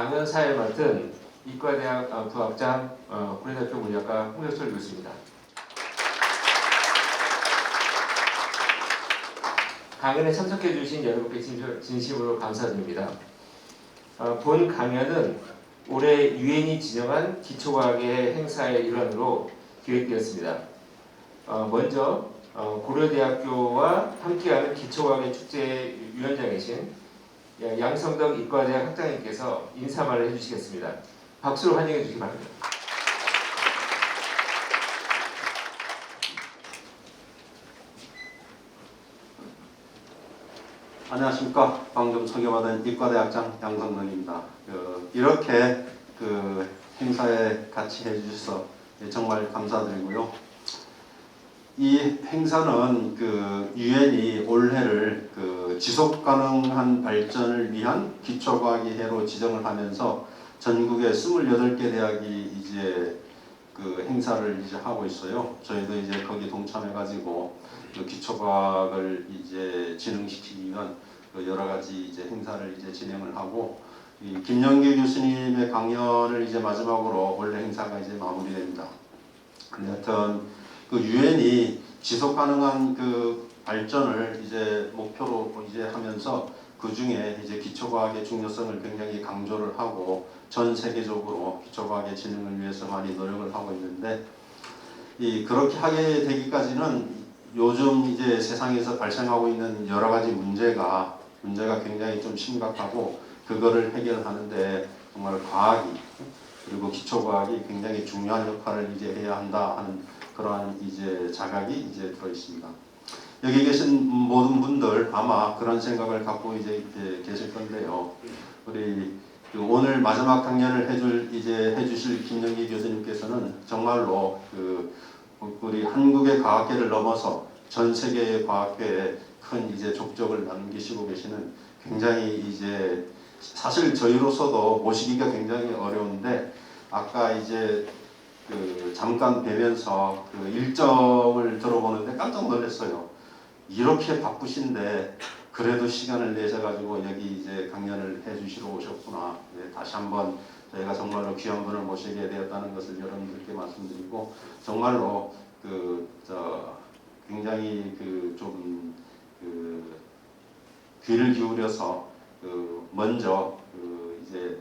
강연사를 맡은 이과대학 부학장 고려대학교 물리학과 홍석철 교수입니다. 강연에 참석해 주신 여러분께 진심으로 감사드립니다. 본 강연은 올해 유엔이 지정한 기초과학의 행사의 일환으로 기획되었습니다. 먼저 고려대학교와 함께하는 기초과학의 축제 위원장이신 양성덕 이과대학 학장님께서 인사말을 해주시겠습니다. 박수로 환영해 주시기 바랍니다. 안녕하십니까. 방금 소개받은 이과대학장 양성덕입니다. 이렇게 행사에 같이 해주셔서 정말 감사드리고요. 이 행사는 유엔이 올해를 지속 가능한 발전을 위한 기초과학의 해로 지정을 하면서 전국의 28개 대학이 이제 행사를 이제 하고 있어요. 저희도 이제 거기 동참해가지고 기초과학을 이제 진흥시키기 위한 여러 가지 이제 행사를 이제 진행을 하고, 이 김영기 교수님의 강연을 이제 마지막으로 원래 행사가 이제 마무리됩니다. 하여튼 유엔이 지속 가능한 발전을 이제 목표로 이제 하면서 그 중에 이제 기초과학의 중요성을 굉장히 강조를 하고 전 세계적으로 기초과학의 진흥을 위해서 많이 노력을 하고 있는데, 그렇게 하게 되기까지는 요즘 이제 세상에서 발생하고 있는 여러 가지 문제가 굉장히 좀 심각하고, 그거를 해결하는데 정말 과학이 그리고 기초과학이 굉장히 중요한 역할을 이제 해야 한다 하는 그러한 이제 자각이 이제 들어 있습니다. 여기 계신 모든 분들 아마 그런 생각을 갖고 이제 계실 건데요. 우리 오늘 마지막 강연을 해주실 김영기 교수님께서는 정말로 우리 한국의 과학계를 넘어서 전 세계의 과학계에 큰 이제 족적을 남기시고 계시는, 굉장히 이제 사실 저희로서도 모시기가 굉장히 어려운데, 아까 이제 잠깐 뵈면서 일정을 들어보는데 깜짝 놀랐어요. 이렇게 바쁘신데 그래도 시간을 내셔가지고 여기 이제 강연을 해주시러 오셨구나. 다시 한번 저희가 정말로 귀한 분을 모시게 되었다는 것을 여러분들께 말씀드리고, 정말로 굉장히 좀 귀를 기울여서 먼저 이제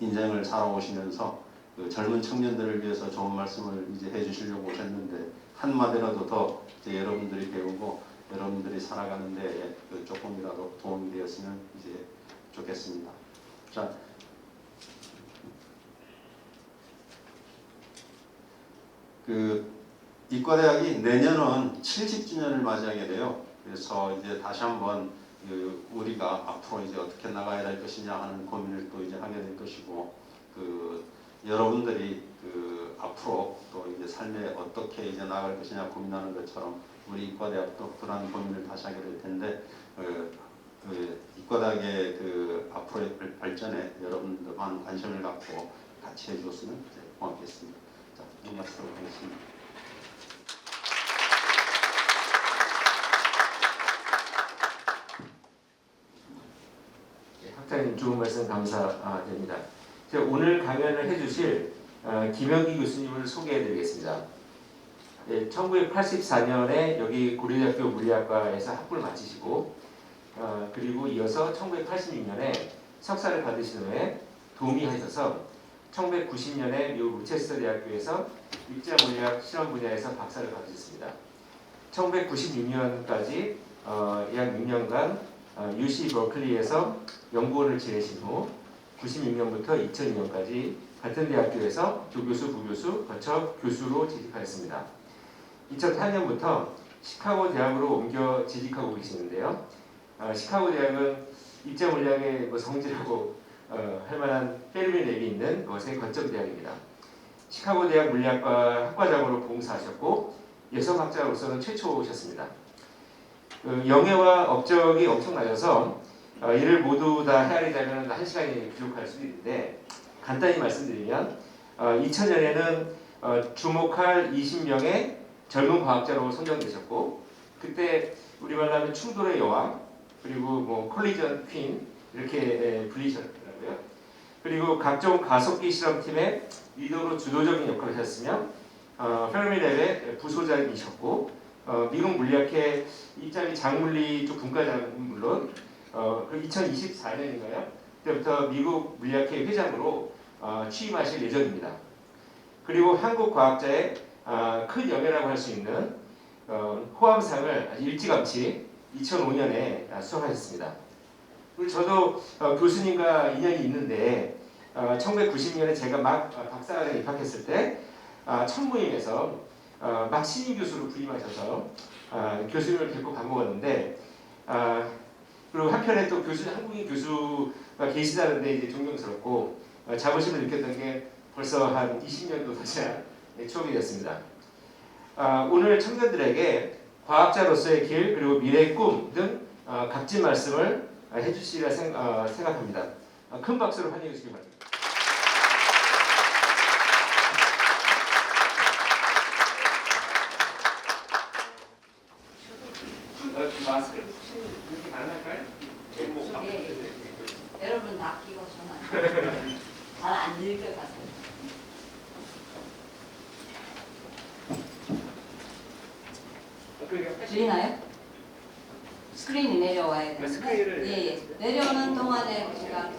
인생을 살아오시면서 젊은 청년들을 위해서 좋은 말씀을 이제 해주시려고 오셨는데, 한마디라도 더 이제 여러분들이 배우고 여러분들이 살아가는 데에 조금이라도 도움이 되었으면 이제 좋겠습니다. 자, 이과대학이 내년은 70주년을 맞이하게 돼요. 그래서 이제 다시 한번 우리가 앞으로 이제 어떻게 나가야 될 것이냐 하는 고민을 또 이제 하게 될 것이고, 여러분들이 앞으로 또 이제 삶에 어떻게 이제 나갈 것이냐 고민하는 것처럼 우리 이과대학도 그러한 고민을 다시 하게 될 텐데, 이과대학의 앞으로의 발전에 여러분들 많은 관심을 갖고 같이 해주셨으면 고맙겠습니다. 자, 이 말씀을 하겠습니다. 학장님 좋은 말씀 감사드립니다. 오늘 강연을 해주실 김영기 교수님을 소개해드리겠습니다. 1984년에 여기 고려대학교 물리학과에서 학부를 마치시고, 그리고 이어서 1986년에 석사를 받으신 후에 도미하셔서 1990년에 미국 로체스터 대학교에서 입자 물리학 실험 분야에서 박사를 받으셨습니다. 1996년까지 약 6년간 UC 버클리에서 연구원을 지내신 후 96년부터 2002년까지 같은 대학교에서 조교수, 부교수, 거쳐 교수로 재직하였습니다. 2004년부터 시카고 대학으로 옮겨 재직하고 계시는데요. 시카고 대학은 입자 물리학의 성지라고 할 만한 페르미 랩이 있는 것의 거점 대학입니다. 시카고 대학 물리학과 학과장으로 봉사하셨고, 여성학자로서는 최초셨습니다. 영예와 업적이 엄청 낮아서 이를 모두 다 헤아리자면 1시간이 부족할 수도 있는데, 간단히 말씀드리면 2000년에는 주목할 20명의 젊은 과학자로 선정되셨고, 그때 우리말로 하면 충돌의 여왕, 그리고 콜리전 퀸 이렇게 불리셨더라고요. 그리고 각종 가속기 실험팀의 리더로 주도적인 역할을 하셨으며 페르미랩의 부소장이셨고 미국 물리학회 입장이 장물리 쪽 분과장은 물론 2024년인가요? 그때부터 미국 물리학회 회장으로 취임하실 예정입니다. 그리고 한국 과학자의 큰 영예라고 할 수 있는 호암상을 아주 일찌감치 2005년에 수상하셨습니다. 그리고 저도 교수님과 인연이 있는데 1990년에 제가 막 박사과정에 입학했을 때 첫 모임에서 막 신임 교수로 부임하셔서 교수님을 뵙고 밥 먹었는데 그리고 한편에 또 한국인 교수가 계시다는데 이제 존경스럽고 자부심을 느꼈던 게 벌써 한 20년도 더 지난 추억이 됐습니다. 오늘 청년들에게 과학자로서의 길 그리고 미래의 꿈 등 값진 말씀을 해주시리라 생각합니다. 큰 박수로 환영해 주시기 바랍니다. 마스크를 이렇게 가능할까요? 여러분 다 끼고 전화 잘안 들릴 것 같아요. 들리나요? 스크린이 내려와야 되는데 스크린을 예. 내려오는 동안에 제가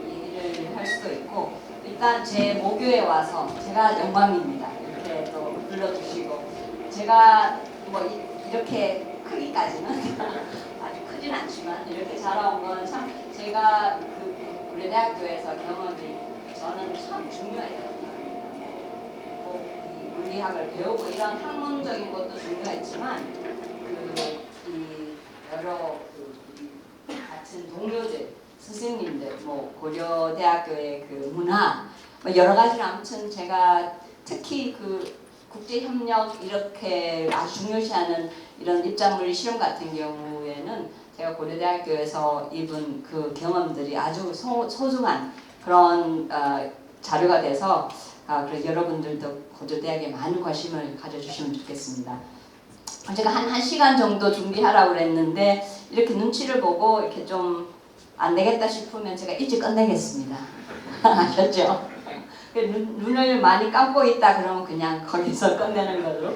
얘기를 할 수도 있고 일단 제 모교에 와서 제가 영광입니다. 이렇게 또 불러주시고 제가 뭐 이렇게 크기까지는 아주 크진 않지만 이렇게 자라온 건 참 제가 우리 대학교에서 경험이 저는 참 중요해요. 이 물리학을 배우고 이런 학문적인 것도 중요했지만 이 여러 같은 동료들, 선생님들, 뭐 고려대학교의 그 문화, 뭐 여러 가지로 아무튼 제가 특히 그 국제협력 이렇게 아주 중요시하는 이런 입자물리 실험 같은 경우에는 제가 고려대학교에서 입은 그 경험들이 아주 소중한 그런 자료가 돼서 그래서 여러분들도 고려대학에 많은 관심을 가져주시면 좋겠습니다. 제가 한 1시간 정도 준비하라고 그랬는데 이렇게 눈치를 보고 이렇게 좀 안 되겠다 싶으면 제가 일찍 끝내겠습니다. 아셨죠? 눈을 많이 감고 있다 그러면 그냥 거기서 끝내는 걸로.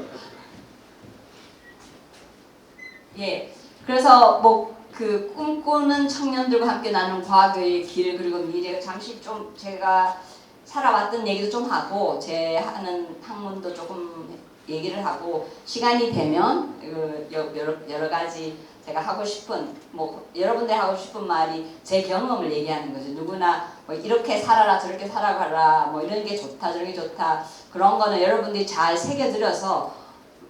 예. 그래서 뭐 그 꿈꾸는 청년들과 함께 나눈 과학의 길 그리고 미래 잠시 좀 제가 살아왔던 얘기도 좀 하고 제 하는 학문도 조금 얘기를 하고 시간이 되면 여러 가지 제가 하고 싶은 뭐 여러분들 하고 싶은 말이 제 경험을 얘기하는 거죠. 누구나 뭐 이렇게 살아라 저렇게 살아가라 뭐 이런 게 좋다 저런 게 좋다 그런 거는 여러분들이 잘 새겨들어서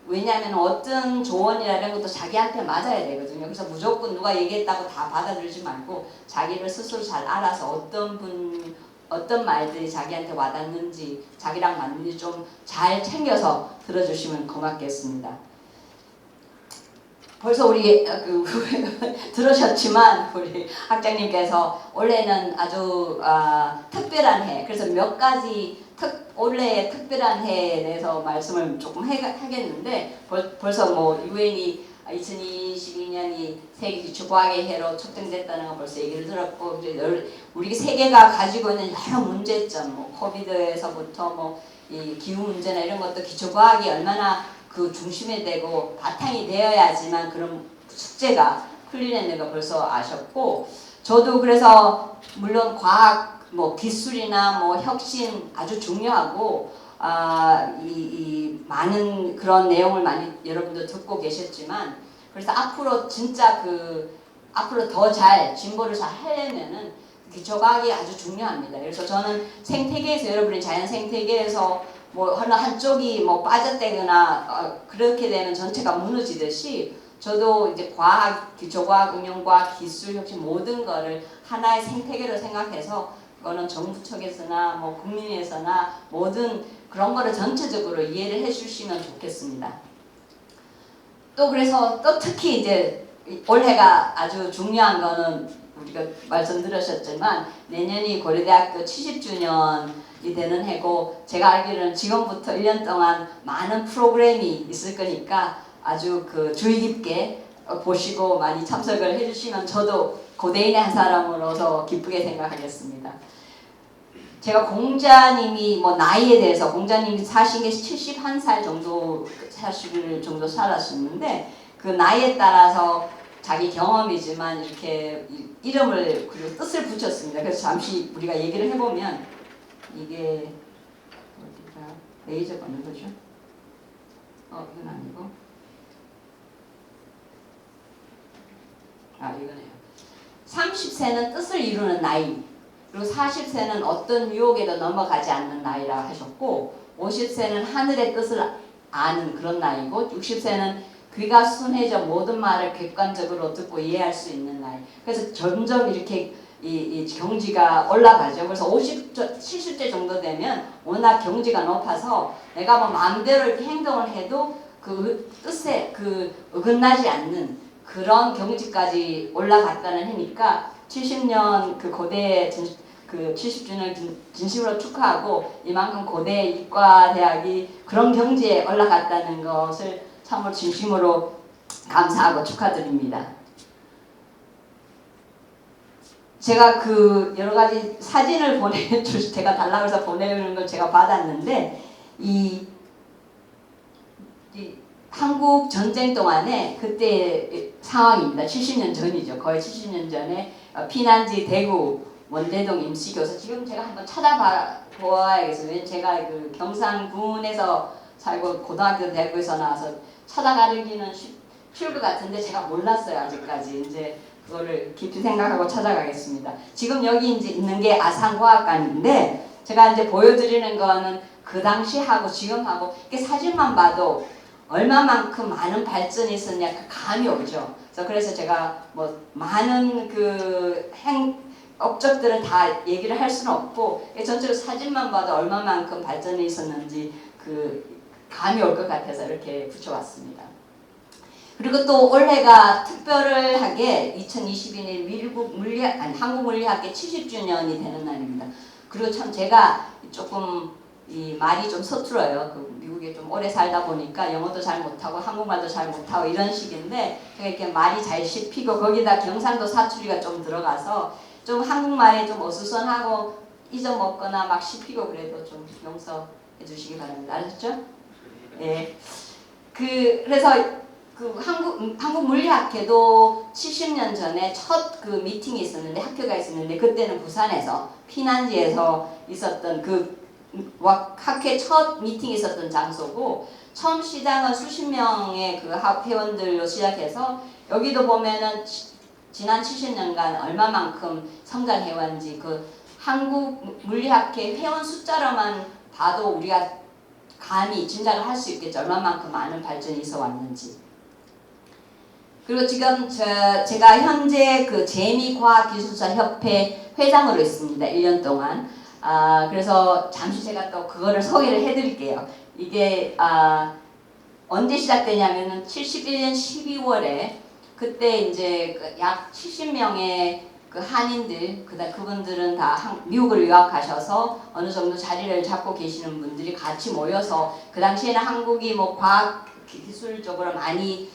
왜냐하면 어떤 조언이라는 것도 자기한테 맞아야 되거든요. 그래서 무조건 누가 얘기했다고 다 받아들이지 말고 자기를 스스로 잘 알아서 어떤 말들이 자기한테 와닿는지 자기랑 맞는지 좀 잘 챙겨서 들어주시면 고맙겠습니다. 벌써 우리 들으셨지만 우리 학장님께서 올해는 아주 특별한 해 그래서 몇 가지 올해의 특별한 해에 대해서 말씀을 조금 하겠는데 벌써 뭐 유엔이 2022년이 세계기초과학의 해로 초청됐다는 거 벌써 얘기를 들었고 우리 세계가 가지고 있는 여러 문제점 뭐 코비드에서부터 뭐 이 기후 문제나 이런 것도 기초과학이 얼마나 그 중심에 되고 바탕이 되어야지만 그런 숙제가 풀리는 거 벌써 아셨고 저도 그래서 물론 과학 뭐 기술이나 뭐 혁신 아주 중요하고 이 많은 그런 내용을 많이 여러분도 듣고 계셨지만 그래서 앞으로 진짜 앞으로 더 잘 진보를 잘 하려면은 기초과학이 아주 중요합니다. 그래서 저는 생태계에서 여러분이 자연 생태계에서 뭐 한쪽이 뭐 빠졌다거나 그렇게 되면 전체가 무너지듯이 저도 이제 과학, 기초과학, 응용과학, 기술, 혁신 모든 거를 하나의 생태계로 생각해서 그거는 정부 쪽에서나 뭐 국민에서나 모든 그런 거를 전체적으로 이해를 해주시면 좋겠습니다. 또 그래서 또 특히 이제 올해가 아주 중요한 거는 우리가 말씀드렸었지만 내년이 고려대학교 70주년이 되는 해고 제가 알기로는 지금부터 1년 동안 많은 프로그램이 있을 거니까 아주 주의 깊게 보시고 많이 참석을 해주시면 저도 고대인의 한 사람으로서 기쁘게 생각하겠습니다. 제가 공자님이 뭐 나이에 대해서 공자님이 사신 게 71살 정도 사실 정도 살았었는데 그 나이에 따라서 자기 경험이지만 이렇게 이름을 그리고 뜻을 붙였습니다. 그래서 잠시 우리가 얘기를 해보면 이게 어디가 레이저가 어느 거죠? 이건 아니고 이거네요. 30세는 뜻을 이루는 나이, 그리고 40세는 어떤 유혹에도 넘어가지 않는 나이라 하셨고 50세는 하늘의 뜻을 아는 그런 나이고 60세는 귀가 순해져 모든 말을 객관적으로 듣고 이해할 수 있는 나이. 그래서 점점 이렇게 이 경지가 올라가죠. 그래서 70대 정도 되면 워낙 경지가 높아서 내가 뭐 마음대로 이렇게 행동을 해도 그 뜻에 어긋나지 않는 그런 경지까지 올라갔다는 해니까 70년 그 고대 그 70주년 진심으로 축하하고 이만큼 고대 이과대학이 그런 경지에 올라갔다는 것을 참으로 진심으로 감사하고 축하드립니다. 제가 그 여러 가지 사진을 제가 달라고 해서 보내는 걸 제가 받았는데 이 한국 전쟁 동안에 그때 상황입니다. 70년 전이죠. 거의 70년 전에 피난지 대구 원대동 임시교사 지금 제가 한번 찾아보아야겠어요. 왜냐면 제가 그 경상군에서 살고 고등학교 대구에서 나와서 찾아가기는 쉬울 것 같은데 제가 몰랐어요. 아직까지. 이제 그거를 깊이 생각하고 찾아가겠습니다. 지금 여기 이제 있는 게 아산과학관인데 제가 이제 보여드리는 거는 그 당시하고 지금하고 이렇게 사진만 봐도 얼마만큼 많은 발전이 있었냐 감이 오죠. 그래서 제가 뭐 많은 그 업적들은 다 얘기를 할 수는 없고 전체로 사진만 봐도 얼마만큼 발전이 있었는지 그 감이 올 것 같아서 이렇게 붙여왔습니다. 그리고 또 올해가 특별하게 2022년 한국 물리학계 70주년이 되는 날입니다. 그리고 참 제가 조금 이 말이 좀 서툴어요. 그 미국에 좀 오래 살다 보니까 영어도 잘 못하고 한국말도 잘 못하고 이런 식인데 제가 이렇게 말이 잘 씹히고 거기다 경상도 사투리가 좀 들어가서 좀 한국말이 좀 어수선하고 잊어먹거나 막 씹히고 그래도 좀 용서해 주시기 바랍니다. 알았죠? 예. 그래서 그 한국 물리학회도 70년 전에 첫 그 미팅이 있었는데 학교가 있었는데 그때는 부산에서 피난지에서 있었던 그 학회 첫 미팅이 있었던 장소고 처음 시작은 수십 명의 그 회원들로 시작해서 여기도 보면은 지난 70년간 얼마만큼 성장해왔는지 그 한국 물리학회 회원 숫자로만 봐도 우리가 감히 짐작을 할 수 있겠죠. 얼마만큼 많은 발전이 있어 왔는지. 그리고 지금 제가 현재 그 재미과학기술사협회 회장으로 있습니다. 1년 동안. 그래서 잠시 제가 또 그거를 소개를 해드릴게요. 이게 언제 시작되냐면은 71년 12월에 그때 이제 약 70명의 그 한인들, 그분들은 다 미국을 유학하셔서 어느 정도 자리를 잡고 계시는 분들이 같이 모여서 그 당시에는 한국이 뭐 과학 기술적으로 많이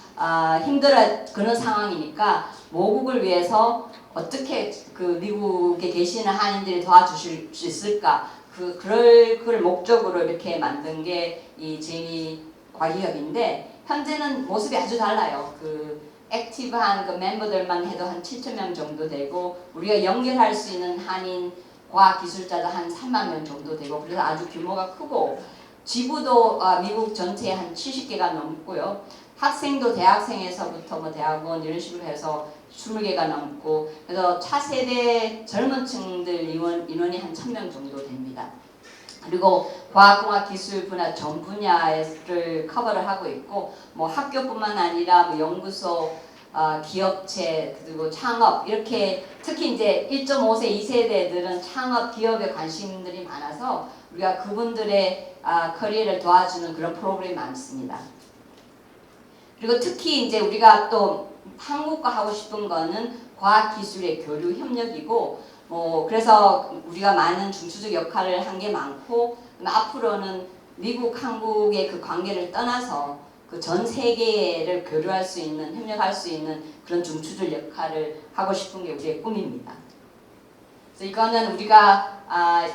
힘들어 그런 상황이니까 모국을 위해서 어떻게 그 미국에 계시는 한인들이 도와주실 수 있을까 그걸 목적으로 이렇게 만든 게 이 제니 과기협인데 현재는 모습이 아주 달라요. 그 액티브한 그 멤버들만 해도 한 7,000명 정도 되고 우리가 연결할 수 있는 한인 과학기술자도 한 3만 명 정도 되고 그래서 아주 규모가 크고 지부도 미국 전체에 한 70개가 넘고요. 학생도 대학생에서부터 뭐 대학원 이런 식으로 해서 20개가 넘고 그래서 차세대 젊은 층들 인원이 한 1,000명 정도 됩니다. 그리고 과학공학기술분야 전 분야를 커버를 하고 있고 뭐 학교뿐만 아니라 뭐 연구소, 기업체 그리고 창업 이렇게 특히 이제 1.5세 2세대들은 창업 기업에 관심들이 많아서 우리가 그분들의 커리어를 도와주는 그런 프로그램이 많습니다. 그리고 특히 이제 우리가 또 한국과 하고 싶은 거는 과학기술의 교류 협력이고 그래서 우리가 많은 중추적 역할을 한 게 많고 앞으로는 미국, 한국의 그 관계를 떠나서 그 전 세계를 교류할 수 있는, 협력할 수 있는 그런 중추줄 역할을 하고 싶은 게 우리의 꿈입니다. 그래서 이거는 우리가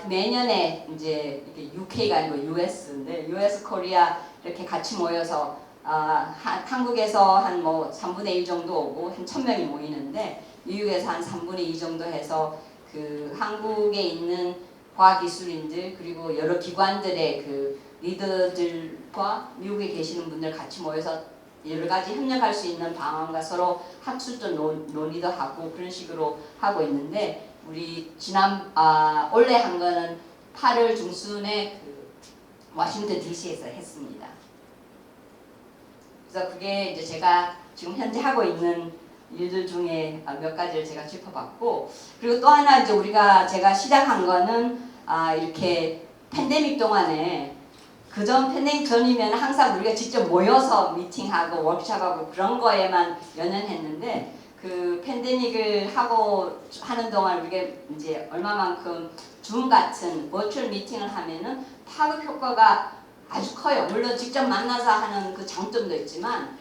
매년에 이제 UK가 아니고 US인데 US 코리아 이렇게 같이 모여서 한국에서 한 뭐 3분의 1 정도 오고 한 1000명이 모이는데 미국에서 한 3분의 2 정도 해서 그 한국에 있는 과학기술인들 그리고 여러 기관들의 그 리더들과 미국에 계시는 분들 같이 모여서 여러 가지 협력할 수 있는 방안과 서로 학술적 논의도 하고 그런 식으로 하고 있는데 우리 올해 한 거는 8월 중순에 그 워싱턴 DC에서 했습니다. 그래서 그게 이제 제가 지금 현재 하고 있는 일들 중에 몇 가지를 제가 짚어봤고 그리고 또 하나 이제 제가 시작한 거는 이렇게 팬데믹 동안에 그전 팬데믹 전이면 항상 우리가 직접 모여서 미팅하고 워크숍하고 그런 거에만 연연했는데 그 팬데믹을 하는 동안 우리가 이제 얼마만큼 줌 같은 버추얼 미팅을 하면은 파급 효과가 아주 커요. 물론 직접 만나서 하는 그 장점도 있지만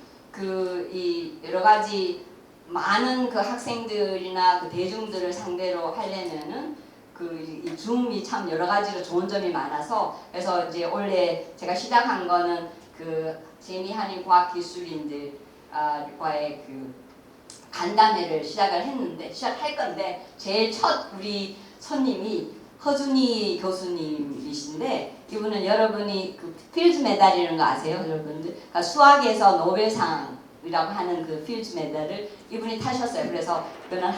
이 여러 가지 많은 그 학생들이나 그 대중들을 상대로 하려면은 이 줌이 참 여러 가지로 좋은 점이 많아서 그래서 이제 올해 제가 시작한 거는 그 재미 한인 과학기술인들 과의 그 간담회를 시작할 건데 제일 첫 우리 손님이 허준희 교수님이신데 이분은 여러분이 그 필즈 메달이라는 거 아세요, 여러분들? 그러니까 수학에서 노벨상이라고 하는 그 필즈 메달을 이분이 타셨어요. 그래서 그는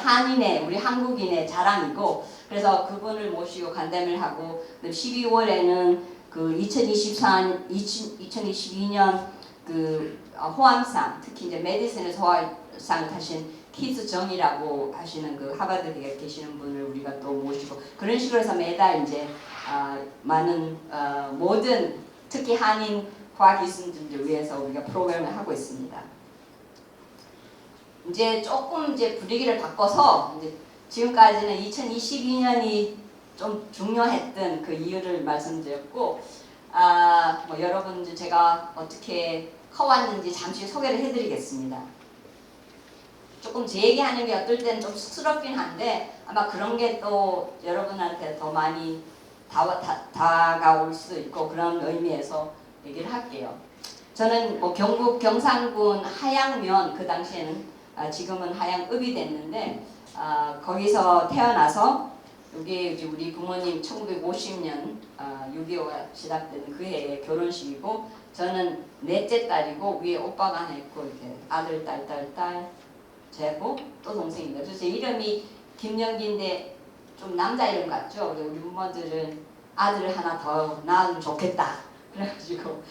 우리 한국인의 자랑이고, 그래서 그분을 모시고 간담회를 하고 12월에는 그 2022년 그 호암상, 특히 이제 메디슨에서 호암상을 타신 키스 정이라고 하시는 그 하버드에 계시는 분을 우리가 또 모시고 그런 식으로 해서 매달 이제 많은 모든 특히 한인 과학기술인들을 위해서 우리가 프로그램을 하고 있습니다. 이제 조금 이제 분위기를 바꿔서 이제 지금까지는 2022년이 좀 중요했던 그 이유를 말씀드렸고 뭐 여러분들 제가 어떻게 커왔는지 잠시 소개를 해드리겠습니다. 조금 제 얘기하는 게 어떨 때는 좀 쑥스럽긴 한데 아마 그런 게 또 여러분한테 더 많이 다가올 수도 있고 그런 의미에서 얘기를 할게요. 저는 뭐 경북 경상군 하양면 그 당시에는 지금은 하양읍이 됐는데 거기서 태어나서 여기 이제 우리 부모님 1950년 6.25가 시작되는 그 해에 결혼식이고 저는 넷째 딸이고 위에 오빠가 하나 있고 이렇게 아들 딸 제고 또 동생입니다. 그래서 제 이름이 김영기인데 좀 남자 이름 같죠. 우리 부모들은 아들을 하나 더 낳으면 좋겠다. 그래가지고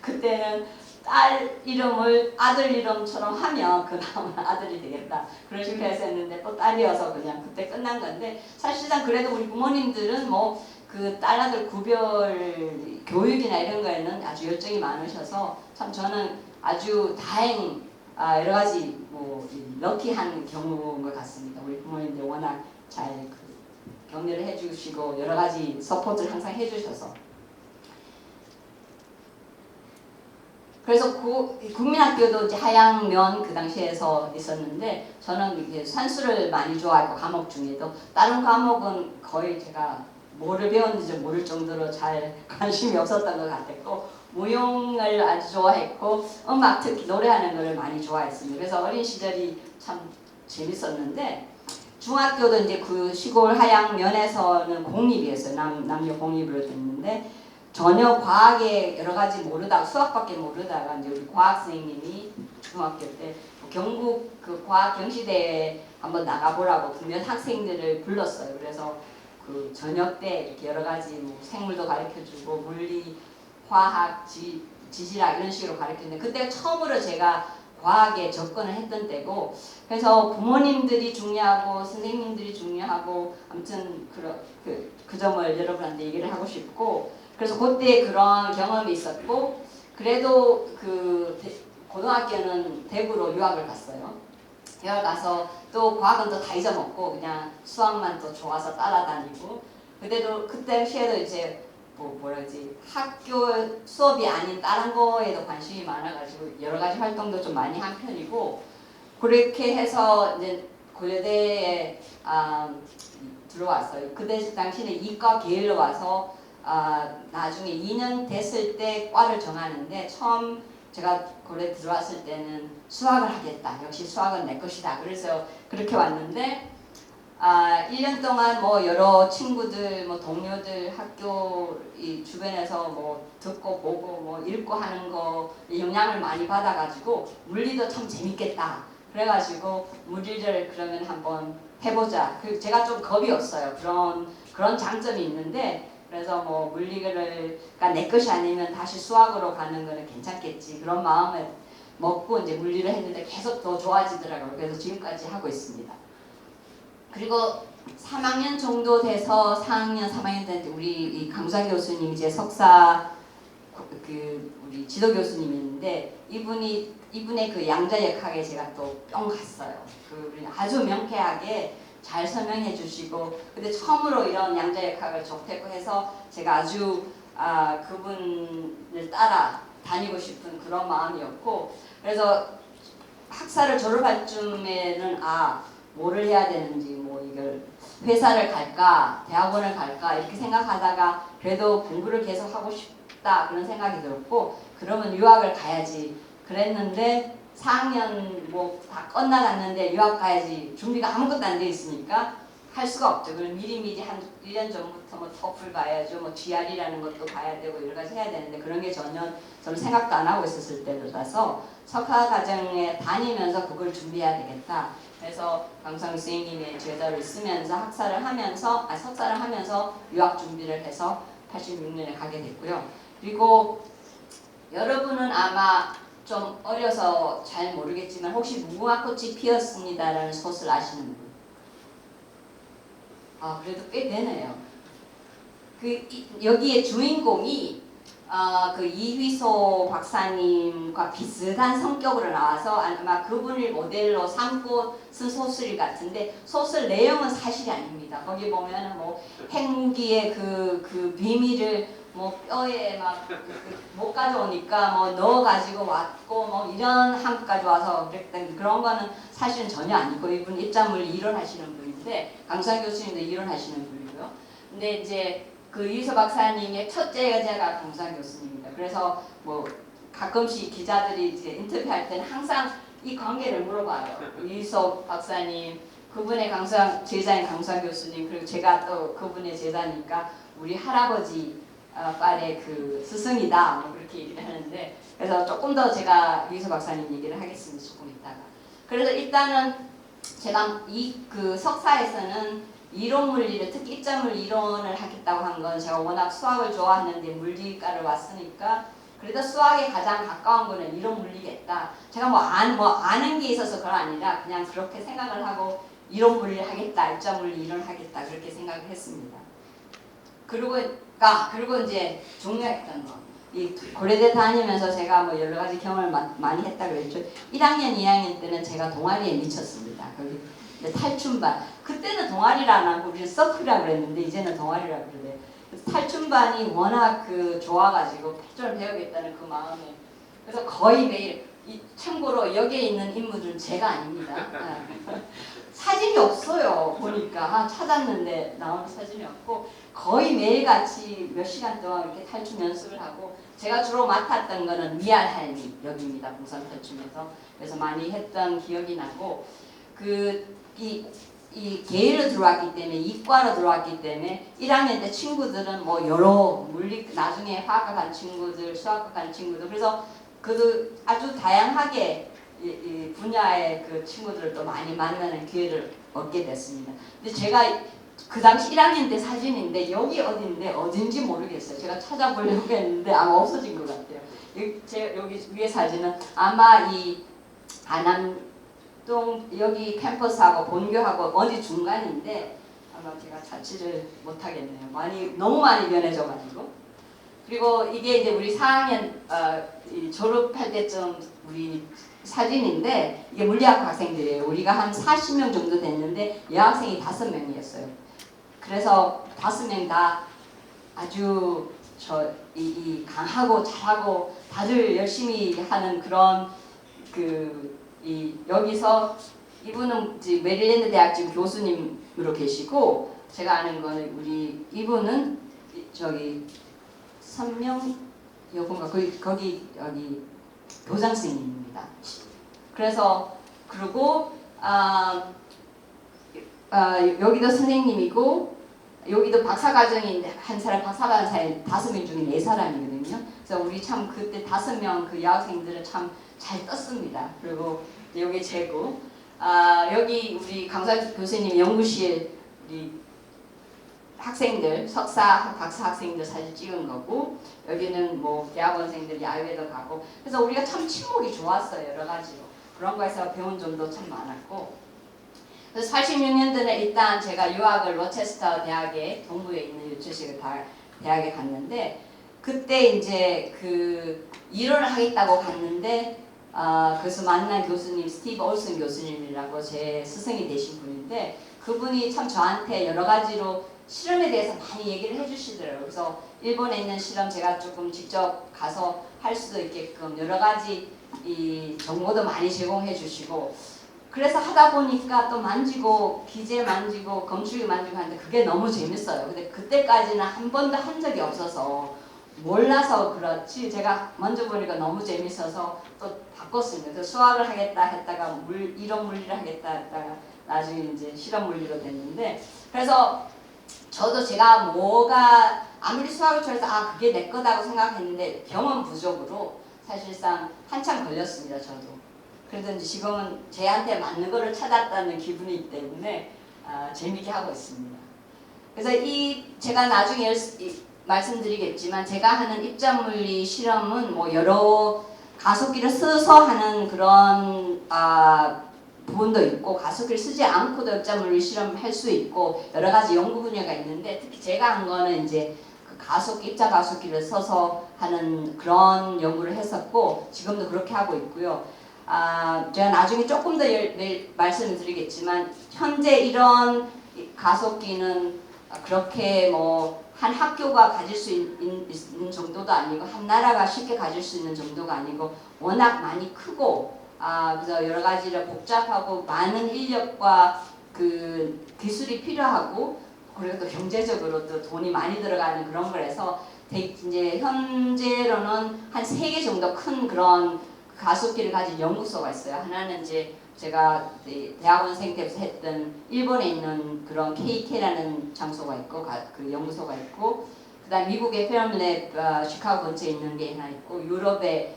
그때는 딸 이름을 아들 이름처럼 하면 그 다음은 아들이 되겠다. 그런 식으로 해서 했는데 또 딸이어서 그냥 그때 끝난 건데 사실상 그래도 우리 부모님들은 뭐 그 딸아들 구별 교육이나 이런 거에는 아주 열정이 많으셔서 참 저는 아주 여러 가지 뭐 럭키한 경우인 것 같습니다. 우리 부모님들 워낙 잘 격려를 해주시고 여러 가지 서포트를 항상 해주셔서 그래서 국민학교도 이제 하양면 그 당시에서 있었는데 저는 이게 산수를 많이 좋아했고 과목 중에도 다른 과목은 거의 제가 뭐를 배웠는지 모를 정도로 잘 관심이 없었던 것 같았고 무용을 아주 좋아했고 음악 특히 노래하는 걸 많이 좋아했습니다. 그래서 어린 시절이 참 재밌었는데 중학교도 이제 그 시골 하양면에서는 공립이었어요. 남녀 공립으로 됐는데 전혀 과학에 여러 가지 모르다가 수학밖에 모르다가 이제 우리 과학 선생님이 중학교 때 경북 그 과학 경시대회에 한번 나가보라고 국내 학생들을 불렀어요. 그래서 그 저녁 때 이렇게 여러 가지 뭐 생물도 가르쳐주고 물리, 화학, 지질학 이런 식으로 가르쳤는데 그때 처음으로 제가 과학에 접근을 했던 때고 그래서 부모님들이 중요하고 선생님들이 중요하고 아무튼 그 점을 여러분한테 얘기를 하고 싶고 그래서 그때 그런 경험이 있었고 그래도 그 고등학교는 대구로 유학을 갔어요. 유학 가서 또 과학은 또 다 잊어먹고 그냥 수학만 또 좋아서 따라다니고 그때 당시에도 이제 뭐라지 학교 수업이 아닌 다른 거에도 관심이 많아가지고 여러 가지 활동도 좀 많이 한 편이고 그렇게 해서 이제 고려대에 들어왔어요. 그때 당시에는 이과 계열로 와서 나중에 2년 됐을 때 과를 정하는데 처음 제가 고려대 들어왔을 때는 수학을 하겠다. 역시 수학은 내 것이다. 그래서 그렇게 왔는데 1년 동안 뭐 여러 친구들, 뭐 동료들 학교 이 주변에서 뭐 듣고 보고 뭐 읽고 하는 거 영향을 많이 받아가지고 물리도 참 재밌겠다. 그래가지고 물리를 그러면 한번 해보자. 그 제가 좀 겁이 없어요. 그런 장점이 있는데 그래서 뭐 물리가 내 것이 아니면 다시 수학으로 가는 거는 괜찮겠지. 그런 마음을 먹고 이제 물리를 했는데 계속 더 좋아지더라고요. 그래서 지금까지 하고 있습니다. 그리고 3학년 정도 돼서 4학년, 3학년 때 우리 이 강사 교수님 이제 석사 우리 지도 교수님인데 이분의 그 양자역학에 제가 또 뿅 갔어요. 그 아주 명쾌하게 잘 설명해 주시고 근데 처음으로 이런 양자역학을 접했고 해서 제가 아주 그분을 따라 다니고 싶은 그런 마음이었고 그래서 학사를 졸업할 쯤에는 뭐를 해야 되는지 뭐 이걸 회사를 갈까 대학원을 갈까 이렇게 생각하다가 그래도 공부를 계속 하고 싶다 그런 생각이 들었고 그러면 유학을 가야지 그랬는데 4학년 뭐 다 끝나갔는데 유학 가야지 준비가 아무것도 안 돼 있으니까 할 수가 없죠. 그럼 미리미리 한 1년 전부터 뭐 터플 봐야죠. 뭐 GR이라는 것도 봐야 되고 여러 가지 해야 되는데 그런 게 전혀 저는 생각도 안 하고 있었을 때라서 석사 과정에 다니면서 그걸 준비해야 되겠다. 그래서 강상우 선생님의 제자로 있으면서 학사를 하면서 석사를 하면서 유학 준비를 해서 86년에 가게 됐고요. 그리고 여러분은 아마 좀 어려서 잘 모르겠지만 혹시 무궁화꽃이 피었습니다라는 소설 아시는 분? 그래도 꽤 되네요. 여기에 주인공이 그 이휘소 박사님과 비슷한 성격으로 나와서 아마 그분을 모델로 삼고 쓴 소설 같은데 소설 내용은 사실이 아닙니다. 거기 보면 뭐 핵무기의 그 비밀을 뭐 뼈에 막 못 가져오니까 뭐 넣어가지고 왔고 뭐 이런 한국까지 와서 그랬던 그런 거는 사실은 전혀 아니고 이분 입자물 이론하시는 분인데 강사 교수님도 이론하시는 분이고요. 근데 이제 그 이휘소 박사님의 첫째 여자가 강사 교수님입니다. 그래서 뭐 가끔씩 기자들이 이제 인터뷰할 때는 항상 이 관계를 물어봐요. 이휘소 박사님, 그분의 제자인 강사 교수님, 그리고 제가 또 그분의 제자니까 우리 할아버지 빨의 그 스승이다. 뭐 그렇게 얘기를 하는데 그래서 조금 더 제가 이휘소 박사님 얘기를 하겠습니다. 조금 이따가. 그래서 일단은 제가 그 석사에서는 이론 물리를 특히 입자물 이론을 하겠다고 한 건 제가 워낙 수학을 좋아하는데 물리과를 왔으니까 그래도 수학에 가장 가까운 거는 이론 물리겠다. 제가 뭐 아는 게 있어서 그건 아니라 그냥 그렇게 생각을 하고 이론 물리를 하겠다. 입자물 이론을 하겠다. 그렇게 생각을 했습니다. 그리고 이제 중요했던 거. 이 고려대 다니면서 제가 뭐 여러 가지 경험을 많이 했다고 그랬죠. 1학년, 2학년 때는 제가 동아리에 미쳤습니다. 거기 탈춤반. 그때는 동아리를 안 하고 우리는 서클이라고 그랬는데 이제는 동아리라고 그러네. 탈춤반이 워낙 좋아가지고 패션을 배우겠다는 그 마음에 그래서 거의 매일 참고로 여기에 있는 인물들은 제가 아닙니다. 사진이 없어요. 보니까 찾았는데 나오는 사진이 없고 거의 매일같이 몇 시간 동안 이렇게 탈춤 연습을 하고 제가 주로 맡았던 거는 미알 할미 여기입니다. 봉산 탈춤에서 그래서 많이 했던 기억이 나고 이 계열로 들어왔기 때문에 이과로 들어왔기 때문에 1학년 때 친구들은 뭐 여러 나중에 화학과 간 친구들, 수학과 간 친구들 그래서 아주 다양하게 이 분야의 그 친구들을 또 많이 만나는 기회를 얻게 됐습니다. 근데 제가 그 당시 1학년 때 사진인데 여기 어딘지 모르겠어요. 제가 찾아보려고 했는데 아마 없어진 것 같아요. 여기 위에 사진은 아마 이 안암동 여기 캠퍼스하고 본교하고 어디 중간인데 아마 제가 찾지를 못하겠네요. 너무 많이 변해져가지고. 그리고 이게 이제 우리 4학년 졸업할 때쯤 우리 사진인데 이게 물리학 학생들이에요. 우리가 한 40명 정도 됐는데 여학생이 5명이었어요. 그래서 5명 다 아주 이 강하고 잘하고 다들 열심히 하는 그런 여기서 이분은 이제 메릴랜드 대학 지금 교수님으로 계시고 제가 아는 거는 이분은 저기 선명 여군가 거기 여기 교장 선생님입니다. 그래서 그리고 여기도 선생님이고 여기도 박사과정인데 한 사람 박사과정 5명 중에 4사람이거든요. 그래서 우리 참 그때 5명 그 여학생들은 참 잘 떴습니다. 그리고 여기 제고 여기 우리 강사 교수님 연구실 우리 학생들 석사 박사 학생들 사진 찍은 거고 여기는 뭐 대학원생들 야외도 가고 그래서 우리가 참 친목이 좋았어요. 여러 가지로 그런 거에서 배운 점도 참 많았고 그래서 86년도에 일단 제가 유학을 로체스터 대학에 동부에 있는 뉴저시 대학에 갔는데 그때 이제 그 일원을 하겠다고 갔는데 그래서 만난 교수님 스티브 올슨 교수님이라고 제 스승이 되신 분인데 그분이 참 저한테 여러 가지로 실험에 대해서 많이 얘기를 해주시더라고요. 그래서 일본에 있는 실험 제가 조금 직접 가서 할 수도 있게끔 여러 가지 이 정보도 많이 제공해 주시고 그래서 하다 보니까 또 만지고 기재 만지고 검출기 만지고 하는데 그게 너무 재밌어요. 근데 그때까지는 한 번도 한 적이 없어서 몰라서 그렇지 제가 먼저 보니까 너무 재밌어서 또 바꿨습니다. 그래서 수학을 하겠다 했다가 이론 물리를 하겠다 했다가 나중에 이제 실험 물리로 됐는데 그래서 저도 제가 뭐가 아무리 수학을 좋아해서 그게 내 거다고 생각했는데 경험 부족으로 사실상 한참 걸렸습니다. 저도. 그래도 이제 지금은 제한테 맞는 거를 찾았다는 기분이기 때문에 재미있게 하고 있습니다. 그래서 제가 나중에 말씀드리겠지만 제가 하는 입자물리 실험은 뭐 여러 가속기를 써서 하는 그런 부분도 있고 가속기를 쓰지 않고도 입자물리 실험을 할 수 있고 여러 가지 연구 분야가 있는데 특히 제가 한 거는 이제 그 가속기, 입자 가속기를 써서 하는 그런 연구를 했었고 지금도 그렇게 하고 있고요. 제가 나중에 조금 더 말씀을 드리겠지만 현재 이런 가속기는 그렇게 뭐 한 학교가 가질 수 있는 정도도 아니고 한 나라가 쉽게 가질 수 있는 정도가 아니고 워낙 많이 크고 그래서 여러 가지로 복잡하고 많은 인력과 그 기술이 필요하고 그리고 또 경제적으로 또 돈이 많이 들어가는 그런 거라서 이제 현재로는 한 3개 정도 큰 그런 가속기를 가진 연구소가 있어요. 하나는 이제 제가 대학원생 때부터 했던 일본에 있는 그런 KK라는 장소가 있고 그 연구소가 있고 그다음 미국의 페럼랩 시카고 근처에 있는 게 하나 있고 유럽의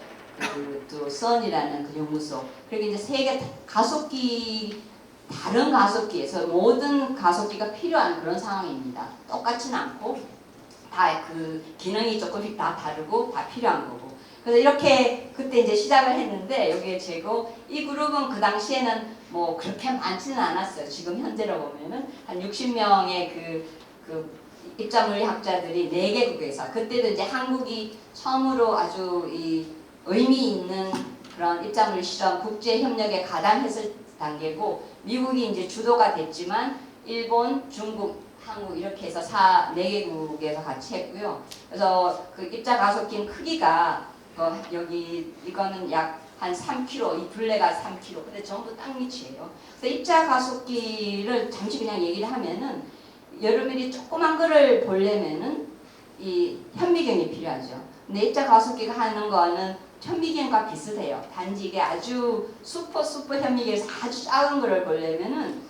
또 선이라는 그 연구소 그리고 이제 3개 가속기 다른 가속기에서 모든 가속기가 필요한 그런 상황입니다. 똑같지는 않고 다 그 기능이 조금씩 다 다르고 다 필요한 거고 그래서 이렇게 그때 이제 시작을 했는데 여기에 재고 이 그룹은 그 당시에는 뭐 그렇게 많지는 않았어요. 지금 현재로 보면은 한 60명의 그 입자물리 학자들이 4개국에서 그때도 이제 한국이 처음으로 아주 이 의미 있는 그런 입자물리 실험 국제 협력에 가담했을 단계고 미국이 이제 주도가 됐지만 일본, 중국, 한국 이렇게 해서 4개국에서 같이 했고요. 그래서 그 입자 가속기는 크기가 여기 이거는 약 한 3km, 이 둘레가 3km. 근데 전부 땅 밑이에요. 그래서 입자 가속기를 잠시 그냥 얘기를 하면은 여러분이 조그만 거를 보려면은 이 현미경이 필요하죠. 근데 입자 가속기가 하는 거는 현미경과 비슷해요. 단지 이게 아주 슈퍼 현미경에서 아주 작은 거를 보려면은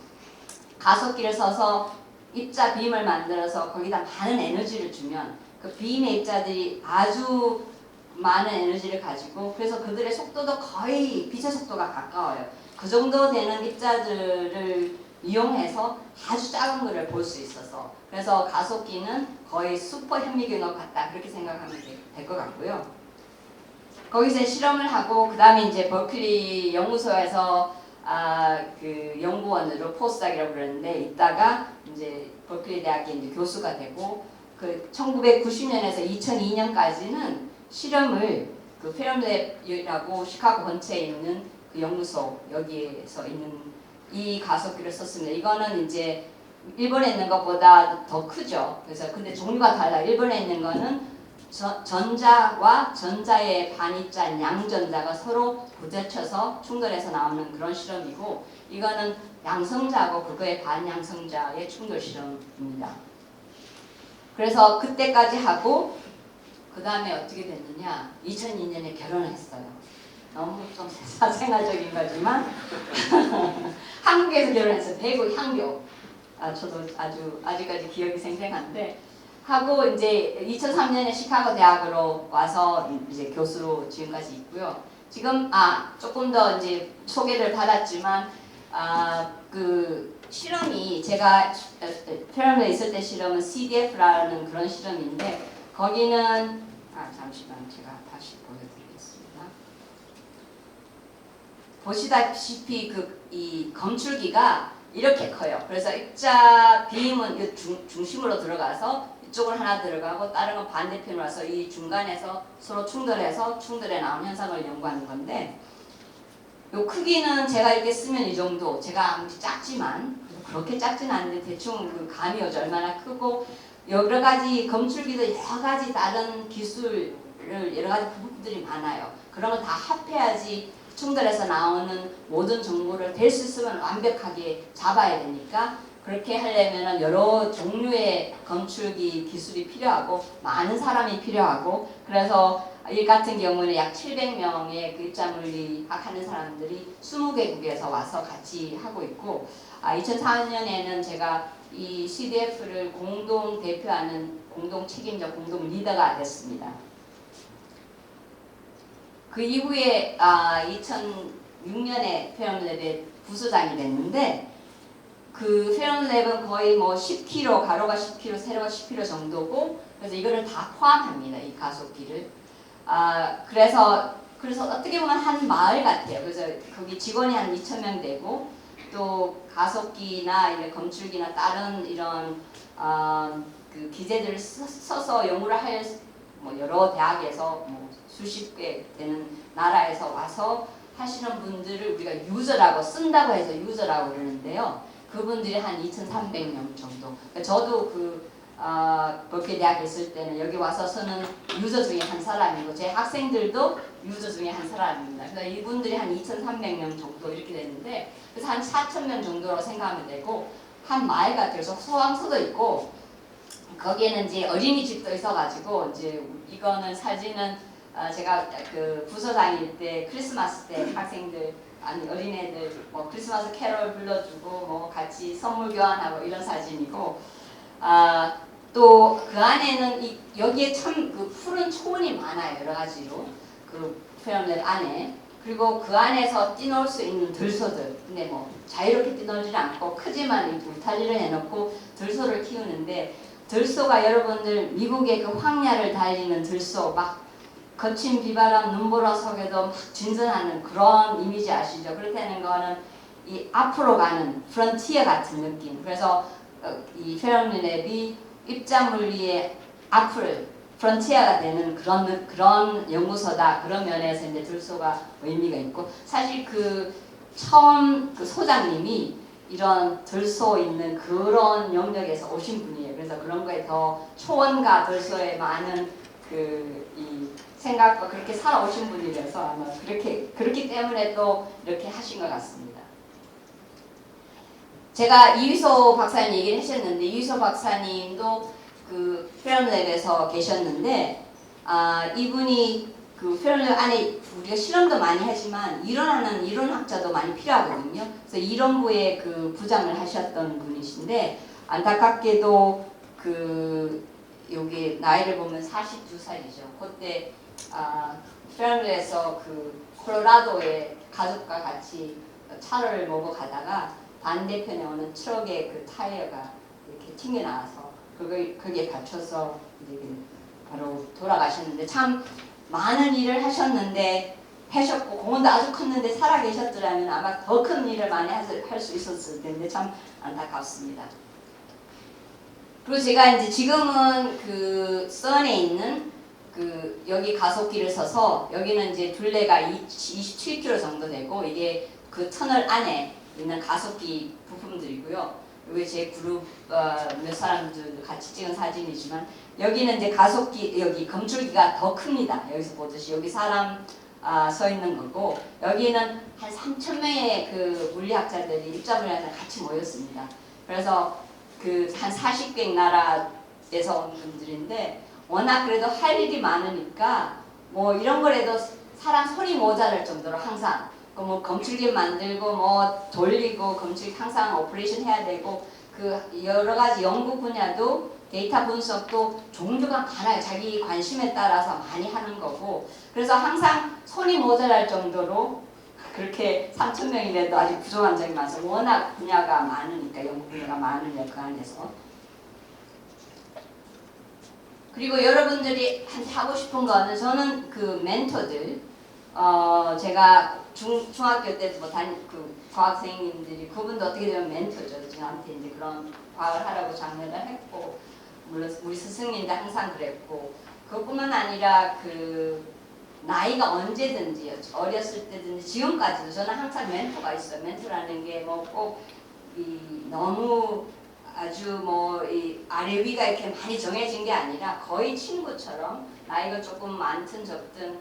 가속기를 써서 입자 빔을 만들어서 거기다 많은 에너지를 주면 그 빔의 입자들이 아주 많은 에너지를 가지고 그래서 그들의 속도도 거의 빛의 속도가 가까워요. 그 정도 되는 입자들을 이용해서 아주 작은 거를 볼 수 있어서 그래서 가속기는 거의 슈퍼 현미경과 같다 그렇게 생각하면 될 것 같고요. 거기서 실험을 하고 그 다음에 이제 버클리 연구소에서 그 연구원으로 포스닥이라고 그러는데 있다가 이제 버클리 대학의 이제 교수가 되고 그 1990년에서 2002년까지는 실험을 그 페럼랩이라고 시카고 근처에 있는 그 연구소 여기에서 있는 이 가속기를 썼습니다. 이거는 이제 일본에 있는 것보다 더 크죠. 그래서 근데 종류가 달라. 일본에 있는 거는 전자와 전자의 반입자인 양전자가 서로 부딪혀서 충돌해서 나오는 그런 실험이고, 이거는 양성자하고 그거의 반양성자의 충돌 실험입니다. 그래서 그때까지 하고 그 다음에 어떻게 됐느냐, 2002년에 결혼을 했어요. 너무 좀 사생활적인 거지만 한국에서 결혼했어요. 대구 향교. 저도 아직까지 기억이 생생한데, 하고 이제 2003년에 시카고 대학으로 와서 이제 교수로 지금까지 있고요. 지금 조금 더 이제 소개를 받았지만 그 실험이 제가 페런에 있을 때 실험은 CDF라는 그런 실험인데, 거기는 잠시만 제가 다시 보여드리겠습니다. 보시다시피 이 검출기가 이렇게 커요. 그래서 입자 빔은 이 중심으로 들어가서 이쪽으로 하나 들어가고 다른 건 반대편으로 와서 이 중간에서 서로 충돌해서 충돌에 나온 현상을 연구하는 건데, 요 크기는 제가 이렇게 쓰면 이 정도, 제가 아무리 작지만 그렇게 작진 않은데 대충 그 감이 오죠. 얼마나 크고, 여러 가지 검출기도 여러 가지 다른 기술을 여러 가지 부분들이 많아요. 그런 걸 다 합해야지 충돌해서 나오는 모든 정보를 될 수 있으면 완벽하게 잡아야 되니까, 그렇게 하려면 여러 종류의 검출기 기술이 필요하고 많은 사람이 필요하고, 그래서 이 같은 경우는 약 700명의 그 입자물리학 하는 사람들이 20개국에서 와서 같이 하고 있고, 2004년에는 제가 이 CDF를 공동 대표하는 공동 책임자, 공동 리더가 됐습니다. 그 이후에 2006년에 페런랩의 부소장이 됐는데, 그 페런랩은 거의 뭐 10kg, 가로가 10kg, 세로가 10kg 정도고, 그래서 이거를 다 포함합니다. 이 가속기를. 그래서 어떻게 보면 한 마을 같아요. 그래서 거기 직원이 한 2,000명 되고, 또 가속기나 이런 검출기나 다른 이런 그 기재들을 써서 연구를 할 뭐 여러 대학에서 뭐 수십 개 되는 나라에서 와서 하시는 분들을 우리가 유저라고 쓴다고 해서 유저라고 그러는데요. 그분들이 한 2,300명 정도. 그러니까 저도 버클리 대학에 있을 때는 여기 와서 쓰는 유저 중에 한 사람이고, 제 학생들도 유저 중에 한 사람입니다. 그래서 이분들이 한 2,300명 정도 이렇게 되는데, 그래서 한 4,000명 정도로 생각하면 되고, 한 마을 같아요. 그래서 소방서도 있고, 거기에는 이제 어린이집도 있어가지고, 이제 이거는 사진은 제가 그 부서장일 때 크리스마스 때 학생들 어린애들 뭐 크리스마스 캐롤 불러주고 뭐 같이 선물 교환하고 이런 사진이고, 또 그 안에는 여기에 참 그 푸른 초원이 많아요. 여러 가지로 그 페런랩 안에. 그리고 그 안에서 뛰놀 수 있는 들소들, 근데 뭐 자유롭게 뛰놀지 않고 크지만 울타리를 해놓고 들소를 키우는데, 들소가 여러분들 미국의 그 황야를 달리는 들소, 막 거친 비바람 눈보라 속에도 막 진전하는 그런 이미지 아시죠? 그렇다는 거는 이 앞으로 가는 프론티어 같은 느낌. 그래서 이 페런랩이 입자물리의 앞을 프론티어가 되는 그런 연구소다. 그런 면에서 이제 들소가 의미가 있고, 사실 그 처음 그 소장님이 이런 들소 있는 그런 영역에서 오신 분이에요. 그래서 그런 거에 더 초원과 들소에 많은 이 생각과 그렇게 살아오신 분이라서 아마 그렇기 때문에 또 이렇게 하신 것 같습니다. 제가 이휘소 박사님 얘기를 하셨는데, 이휘소 박사님도 그 페런랩에서 계셨는데, 이분이 그 페런랩 안에 우리가 실험도 많이 하지만 이론하는 이론학자도 많이 필요하거든요. 그래서 이론부의 그 부장을 하셨던 분이신데, 안타깝게도 여기 나이를 보면 42살이죠. 그때 페런랩에서 그 콜로라도의 가족과 같이 차를 몰고 가다가 반대편에 오는 트럭의 그 타이어가 이렇게 튕겨나와서 거기에 받쳐서 이제 바로 돌아가셨는데, 참 많은 일을 하셨고 공원도 아주 컸는데 살아 계셨더라면 아마 더 큰 일을 많이 할 수 있었을 텐데 참 안타깝습니다. 그리고 제가 이제 지금은 그 선에 있는 여기 가속기를 써서, 여기는 이제 둘레가 27km 정도 되고, 이게 그 터널 안에 있는 가속기 부품들이고요. 이게 제 그룹 몇 사람들 같이 찍은 사진이지만 여기는 이제 가속기 여기 검출기가 더 큽니다. 여기서 보듯이 여기 사람 서 있는 거고 여기는 한 3천 명의 그 물리학자들이 입자 물리학자 같이 모였습니다. 그래서 그 한 40개 나라에서 온 분들인데 워낙 그래도 할 일이 많으니까 뭐 이런 거라도 사람 손이 모자랄 정도로 항상 뭐 검출기 만들고 뭐 돌리고 검출기 항상 오퍼레이션 해야 되고 그 여러 가지 연구 분야도 데이터 분석도 종류가 많아요. 자기 관심에 따라서 많이 하는 거고 그래서 항상 손이 모자랄 정도로 그렇게 3,000명이라도 아직 부족한 점이 많아서 워낙 분야가 많으니까 연구 분야가 많으니까 그 안에서 그리고 여러분들이 한테 하고 싶은 거는 저는 그 멘토들 제가 중학교 때도 뭐 그 과학생님들이 그분도 어떻게 되면 멘토죠. 저한테 이제 그런 과학을 하라고 장려를 했고 물론 우리 스승님도 항상 그랬고 그것뿐만 아니라 그 나이가 언제든지 어렸을 때든지 지금까지도 저는 항상 멘토가 있어요. 멘토라는 게 뭐 꼭 너무 아주 뭐 이 아래 위가 이렇게 많이 정해진 게 아니라 거의 친구처럼 나이가 조금 많든 적든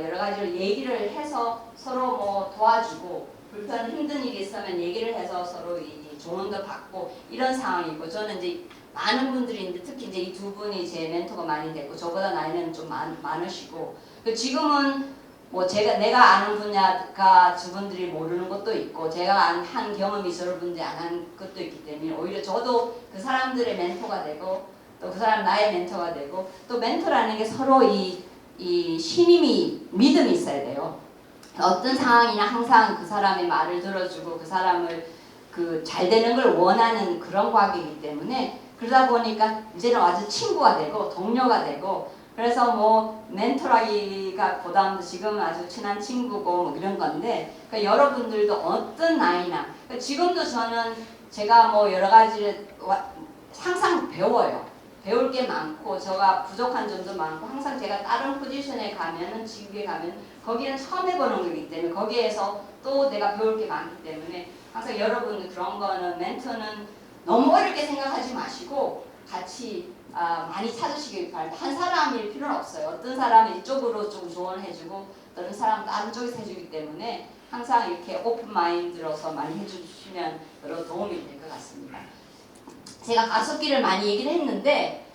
여러 가지를 얘기를 해서 서로 뭐 도와주고 불편 힘든 일이 있으면 얘기를 해서 서로 이 조언도 받고 이런 상황이고 저는 이제 많은 분들이 있는데 특히 이제 이 두 분이 제 멘토가 많이 됐고 저보다 나이는 좀 많으시고 지금은 뭐 내가 아는 분야가 저분들이 모르는 것도 있고 제가 한 경험이 저분들이 안 한 것도 있기 때문에 오히려 저도 그 사람들의 멘토가 되고 또 그 사람 나의 멘토가 되고 또 멘토라는 게 서로 이 신임이 믿음이 있어야 돼요. 어떤 상황이나 항상 그 사람의 말을 들어주고 그 사람을 그 잘 되는 걸 원하는 그런 과학이기 때문에 그러다 보니까 이제는 아주 친구가 되고 동료가 되고 그래서 뭐 멘토라기가 보다는 지금은 아주 친한 친구고 뭐 이런 건데 그러니까 여러분들도 어떤 나이나 그러니까 지금도 저는 제가 뭐 여러 가지를 항상 배워요. 배울 게 많고 제가 부족한 점도 많고 항상 제가 다른 포지션에 가면은 직위에 가면 거기는 처음 해보는 거기 때문에 거기에서 또 내가 배울 게 많기 때문에 항상 여러분들 그런 거는 멘토는 너무 어렵게 생각하지 마시고 같이 많이 찾으시길 바랍니다. 한 사람일 필요는 없어요. 어떤 사람은 이쪽으로 좀 조언해주고 어떤 사람은 다른 쪽에서 해주기 때문에 항상 이렇게 오픈 마인드로서 많이 해주시면 여러 도움이 될 것 같습니다. 제가 가속기를 많이 얘기를 했는데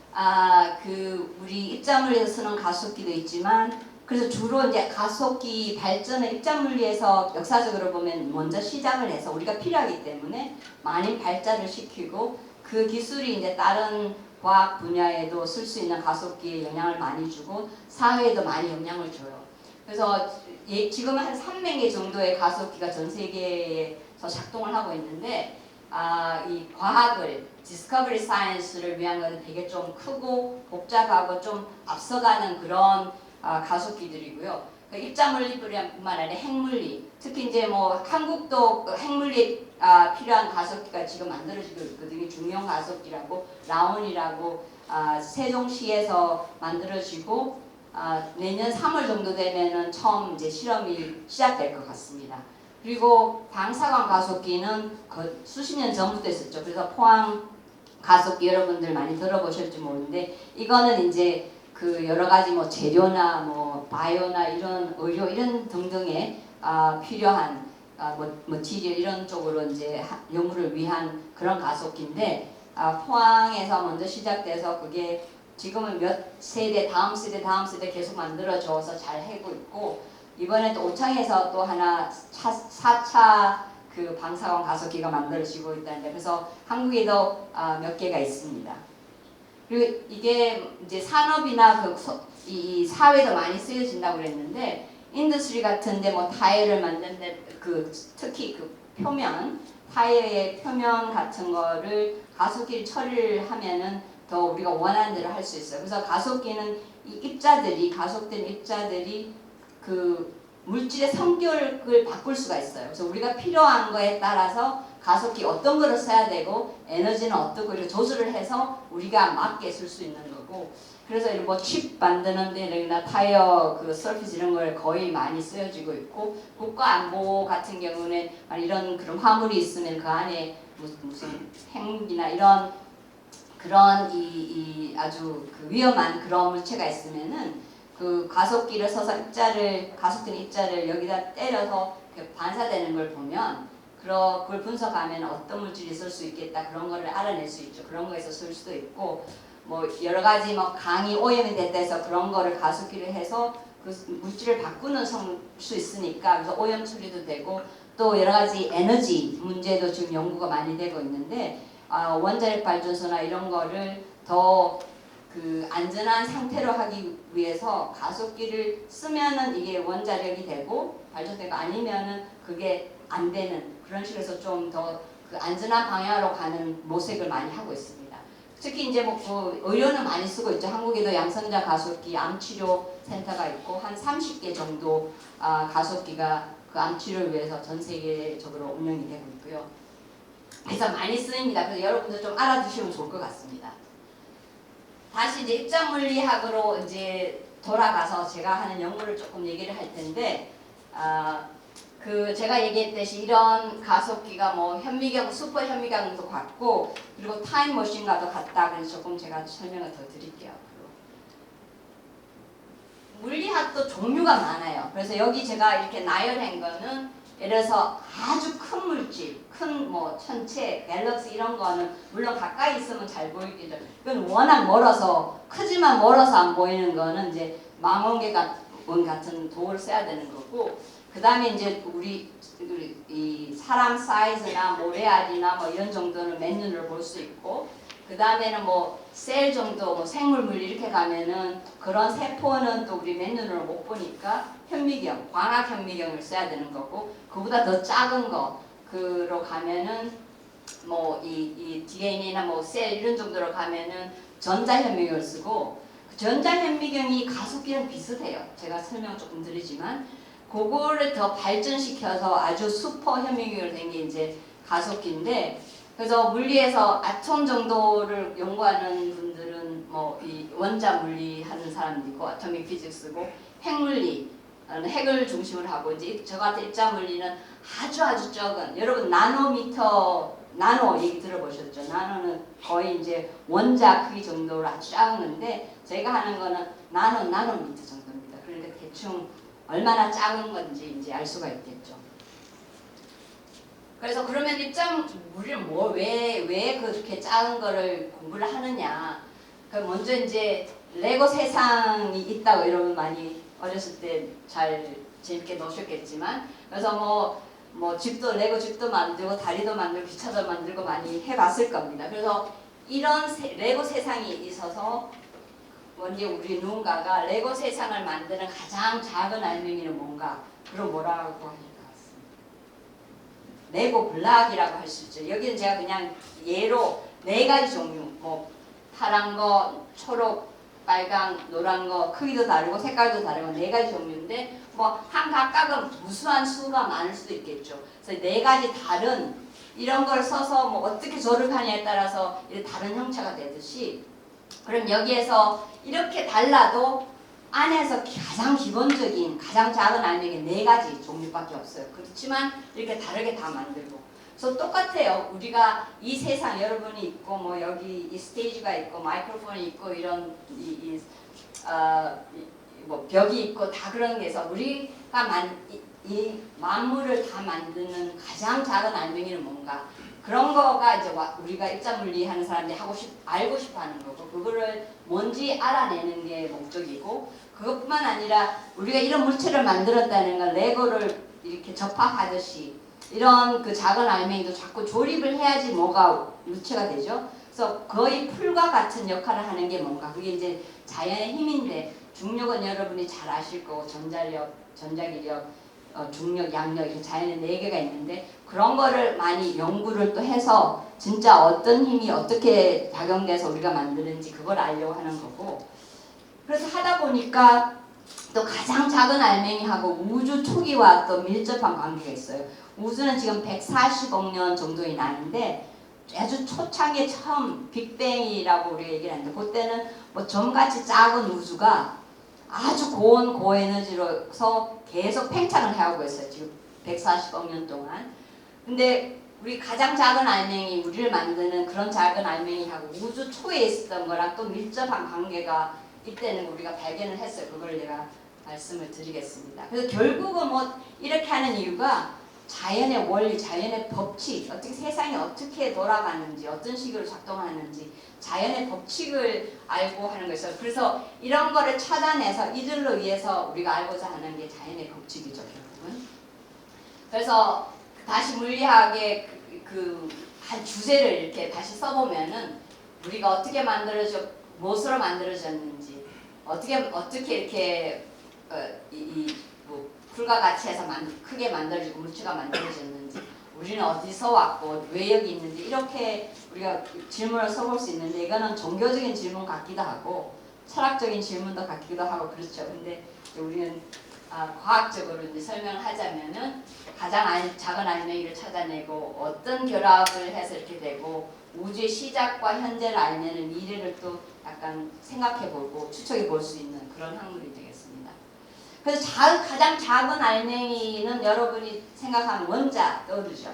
그 우리 입자물리에서 쓰는 가속기도 있지만 그래서 주로 이제 가속기 발전은 입자물리에서 역사적으로 보면 먼저 시작을 해서 우리가 필요하기 때문에 많이 발전을 시키고 그 기술이 이제 다른 과학 분야에도 쓸 수 있는 가속기에 영향을 많이 주고 사회에도 많이 영향을 줘요. 그래서 지금 한 300개 정도의 가속기가 전 세계에서 작동을 하고 있는데 이 과학을 디스커버리 사이언스를 위한 건 되게 좀 크고 복잡하고 좀 앞서가는 그런 가속기들이고요. 입자물리뿐만 아니라 핵물리, 특히 이제 뭐 한국도 핵물리에 필요한 가속기가 지금 만들어지고 있거든요. 중형 가속기라고 라온이라고 세종시에서 만들어지고 내년 3월 정도 되면은 처음 이제 실험이 시작될 것 같습니다. 그리고 방사광 가속기는 수십 년 전부터 있었죠. 그래서 포항 가속기 여러분들 많이 들어보실지 모르는데 이거는 이제 그 여러 가지 뭐 재료나 뭐 바이오나 이런 의료 이런 등등에 필요한 머티리얼 이런 쪽으로 이제 연구를 위한 그런 가속기인데 포항에서 먼저 시작돼서 그게 지금은 몇 세대 다음 세대 계속 만들어져서 잘 하고 있고 이번에 또 오창에서 또 하나 4차 그 방사광 가속기가 만들어지고 있다는데 그래서 한국에도 몇 개가 있습니다. 그리고 이게 이제 산업이나 이 사회도 많이 쓰여진다고 그랬는데 인더스트리 같은데 뭐 타이어를 만드는데 특히 그 표면 타이어의 표면 같은 거를 가속기를 처리를 하면은 더 우리가 원하는 대로 할 수 있어요. 그래서 가속기는 이 가속된 입자들이 그 물질의 성격을 바꿀 수가 있어요. 그래서 우리가 필요한 거에 따라서 가속기 어떤 거를 써야 되고 에너지는 어떻고 이렇게 조절을 해서 우리가 맞게 쓸 수 있는 거고 그래서 뭐 칩 만드는 데나 타이어 그 서피스 이런 걸 거의 많이 쓰여지고 있고 국가 안보 같은 경우는 이런 그런 화물이 있으면 그 안에 무슨 핵무기나 이런 그런 이 아주 그 위험한 그런 물체가 있으면은 그 가속기를 서서 가속된 입자를 여기다 때려서 반사되는 걸 보면 그걸 분석하면 어떤 물질이 있을 수 있겠다 그런 거를 알아낼 수 있죠. 그런 거에서 쓸 수도 있고 뭐 여러 가지 뭐 강이 오염이 됐다 해서 그런 거를 가속기를 해서 그 물질을 바꾸는 수 있으니까 그래서 오염 처리도 되고 또 여러 가지 에너지 문제도 지금 연구가 많이 되고 있는데 원자력 발전소나 이런 거를 더 그 안전한 상태로 하기 위해서 가속기를 쓰면은 이게 원자력이 되고 발전되고 아니면은 그게 안 되는 그런 식으로 해서 좀 더 그 안전한 방향으로 가는 모색을 많이 하고 있습니다. 특히 이제 뭐 그 의료는 많이 쓰고 있죠. 한국에도 양성자 가속기 암치료 센터가 있고 한 30개 정도 가속기가 그 암치료를 위해서 전 세계적으로 운영이 되고 있고요. 그래서 많이 쓰입니다. 그래서 여러분들 좀 알아두시면 좋을 것 같습니다. 다시 이제 입자물리학으로 이제 돌아가서 제가 하는 연구를 조금 얘기를 할 텐데 그 제가 얘기했듯이 이런 가속기가 뭐 현미경, 슈퍼 현미경도 같고 그리고 타임머신과도 같다. 그래서 조금 제가 설명을 더 드릴게요. 물리학도 종류가 많아요. 그래서 여기 제가 이렇게 나열한 거는 예를 들어서 아주 큰 물질, 큰 뭐 천체, 갤럭시 이런 거는 물론 가까이 있으면 잘 보이겠죠. 이건 워낙 멀어서 크지만 멀어서 안 보이는 거는 이제 망원경 같은 도구를 써야 되는 거고 그 다음에 이제 우리 이 사람 사이즈나 모래알이나 뭐 이런 정도는 맨눈으로 볼 수 있고 그 다음에는 뭐 셀 정도, 뭐 생물물리 이렇게 가면은 그런 세포는 또 우리 맨눈으로 못 보니까 현미경, 광학 현미경을 써야 되는 거고 그보다 더 작은 거로 가면은 뭐 이 DNA나 뭐 셀 이런 정도로 가면은 전자 현미경을 쓰고 전자 현미경이 가속기랑 비슷해요. 제가 설명 조금 드리지만 그거를 더 발전시켜서 아주 슈퍼 현미경으로 된 게 이제 가속기인데 그래서 물리에서 아톰 정도를 연구하는 분들은 뭐 이 원자 물리 하는 사람도 있고 아토믹 피직스고 핵물리 핵을 중심으로 하고 이제 저 같은 입자 물리는 아주 적은 여러분 나노미터 나노 얘기 들어보셨죠? 나노는 거의 이제 원자 크기 정도로 아주 작은 건데 저희가 하는 거는 나노미터 정도입니다. 그러니까 대충 얼마나 작은 건지 이제 알 수가 있겠죠. 그래서 그러면 입자물리는 왜 그렇게 작은 거를 공부를 하느냐? 그 먼저 이제 레고 세상이 있다고 여러분 많이 어렸을 때 잘 재밌게 노셨겠지만 그래서 뭐 집도 레고 집도 만들고 다리도 만들고 기차도 만들고 많이 해봤을 겁니다. 그래서 이런 레고 세상이 있어서 먼저 우리 누군가가 레고 세상을 만드는 가장 작은 알맹이는 뭔가 그걸 뭐라고 합니까? 레고 블락이라고 할 수 있죠. 여기는 제가 그냥 예로 4가지 종류, 뭐 파란 거, 초록, 빨강, 노란 거 크기도 다르고 색깔도 다르고 4가지 종류인데 뭐 한 각각은 무수한 수가 많을 수도 있겠죠. 그래서 4가지 다른 이런 걸 써서 뭐 어떻게 조립하냐에 따라서 다른 형체가 되듯이 그럼 여기에서 이렇게 달라도 안에서 가장 기본적인 가장 작은 알맹이 4가지 종류밖에 없어요. 그렇지만 이렇게 다르게 다 만들고 그래서 똑같아요. 우리가 이 세상 여러분이 있고 뭐 여기 이 스테이지가 있고 마이크로폰이 있고 이런 뭐 벽이 있고 다 그런 게서 우리가 이 만물을 다 만드는 가장 작은 알맹이는 뭔가 그런 거가 이제 우리가 입자물리 하는 사람들이 알고 싶어 하는 거고 그거를 뭔지 알아내는 게 목적이고 그것뿐만 아니라 우리가 이런 물체를 만들었다는 건 레고를 이렇게 접합하듯이 이런 그 작은 알맹이도 자꾸 조립을 해야지 뭐가 물체가 되죠. 그래서 거의 풀과 같은 역할을 하는 게 뭔가 그게 이제 자연의 힘인데 중력은 여러분이 잘 아실 거고 전자력, 전자기력, 중력, 양력 이렇게 자연의 4개가 있는데 그런 거를 많이 연구를 또 해서 진짜 어떤 힘이 어떻게 작용돼서 우리가 만드는지 그걸 알려고 하는 거고 그래서 하다 보니까 또 가장 작은 알맹이하고 우주 초기와 또 밀접한 관계가 있어요. 우주는 지금 140억 년 정도의 나이인데 아주 초창기에 처음 빅뱅이라고 우리가 얘기를 하는데 그때는 뭐 점같이 작은 우주가 아주 고에너지로서 계속 팽창을 해오고 있어요. 지금 140억 년 동안. 근데 우리 가장 작은 알맹이, 우리를 만드는 그런 작은 알맹이하고 우주 초에 있었던 거랑 또 밀접한 관계가 이때는 우리가 발견을 했어요. 그걸 제가 말씀을 드리겠습니다. 그래서 결국은 뭐 이렇게 하는 이유가 자연의 원리, 자연의 법칙, 어떻게 세상이 어떻게 돌아가는지, 어떤 식으로 작동하는지 자연의 법칙을 알고 하는 것이죠. 그래서 이런 거를 찾아내서 이들로 위해서 우리가 알고자 하는 게 자연의 법칙이죠, 결국은. 그래서 다시 물리학의 한 주제를 이렇게 다시 써보면은 우리가 어떻게 무엇으로 만들어졌는지, 어떻게 이렇게 뭐 풀과 같이 해서 크게 만들어지고 물체가 만들어졌는지, 우리는 어디서 왔고 왜 여기 있는지 이렇게 우리가 질문을 써볼 수 있는데, 이거는 종교적인 질문 같기도 하고 철학적인 질문도 같기도 하고 그렇죠. 근데 우리는 과학적으로 이제 설명을 하자면은 가장 작은 알맹이를 찾아내고 어떤 결합을 해서 이렇게 되고 우주의 시작과 현재를 알면은 미래를 또 약간 생각해보고 추측해볼 수 있는 그런 학문이 되겠습니다. 그래서 가장 작은 알맹이는 여러분이 생각하는 원자 떠오르죠?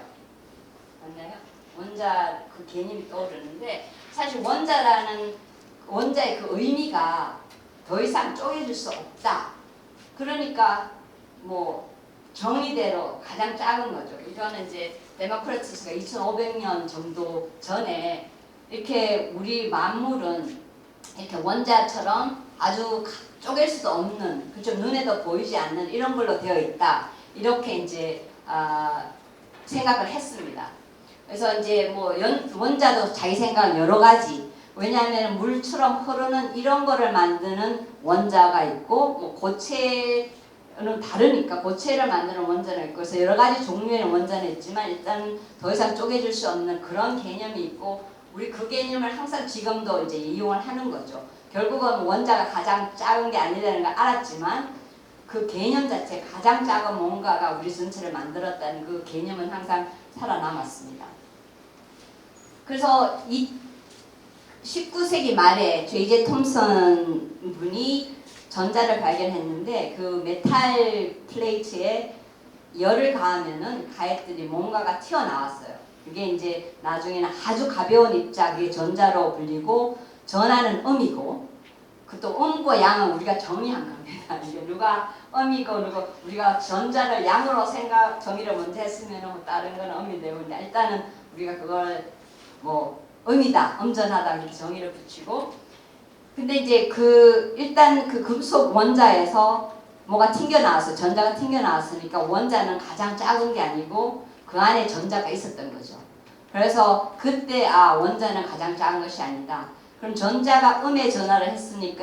맞나요? 원자 그 개념이 떠오르는데, 사실 원자의 그 의미가 더 이상 쪼개질 수 없다. 그러니까 뭐 정의대로 가장 작은 거죠. 이거는 이제 데모크리투스가 2500년 정도 전에 이렇게 우리 만물은 이렇게 원자처럼 아주 쪼갤 수도 없는, 그죠? 눈에도 보이지 않는 이런 걸로 되어 있다. 이렇게 이제 생각을 했습니다. 그래서 이제 뭐 원자도 자기 생각 여러 가지. 왜냐하면 물처럼 흐르는 이런 거를 만드는 원자가 있고, 뭐 고체는 다르니까 고체를 만드는 원자는 있고, 그래서 여러 가지 종류의 원자는 있지만 일단 더 이상 쪼개질 수 없는 그런 개념이 있고, 우리 그 개념을 항상 지금도 이제 이용을 하는 거죠. 결국은 원자가 가장 작은 게 아니라는 걸 알았지만 그 개념 자체, 가장 작은 뭔가가 우리 전체를 만들었다는 그 개념은 항상 살아남았습니다. 그래서 이 19세기 말에 J.J. 톰슨 분이 전자를 발견했는데, 그 메탈 플레이트에 열을 가하면은 가했더니 뭔가가 튀어나왔어요. 그게 이제 나중에는 아주 가벼운 입자, 그게 전자로 불리고, 전하는 음이고, 그 또 음과 양은 우리가 정의한 겁니다. 이게 누가 음이고 누가, 우리가 전자를 양으로 정의를 먼저 했으면 다른 건 음이 되고, 일단은 우리가 그걸 뭐 음이다, 음전하다 이렇게 정의를 붙이고, 근데 이제 일단 그 금속 원자에서 뭐가 튕겨나왔어요. 전자가 튕겨나왔으니까 원자는 가장 작은 게 아니고 그 안에 전자가 있었던 거죠. 그래서 그때 원자는 가장 작은 것이 아니다. 그럼 전자가 음의 전하를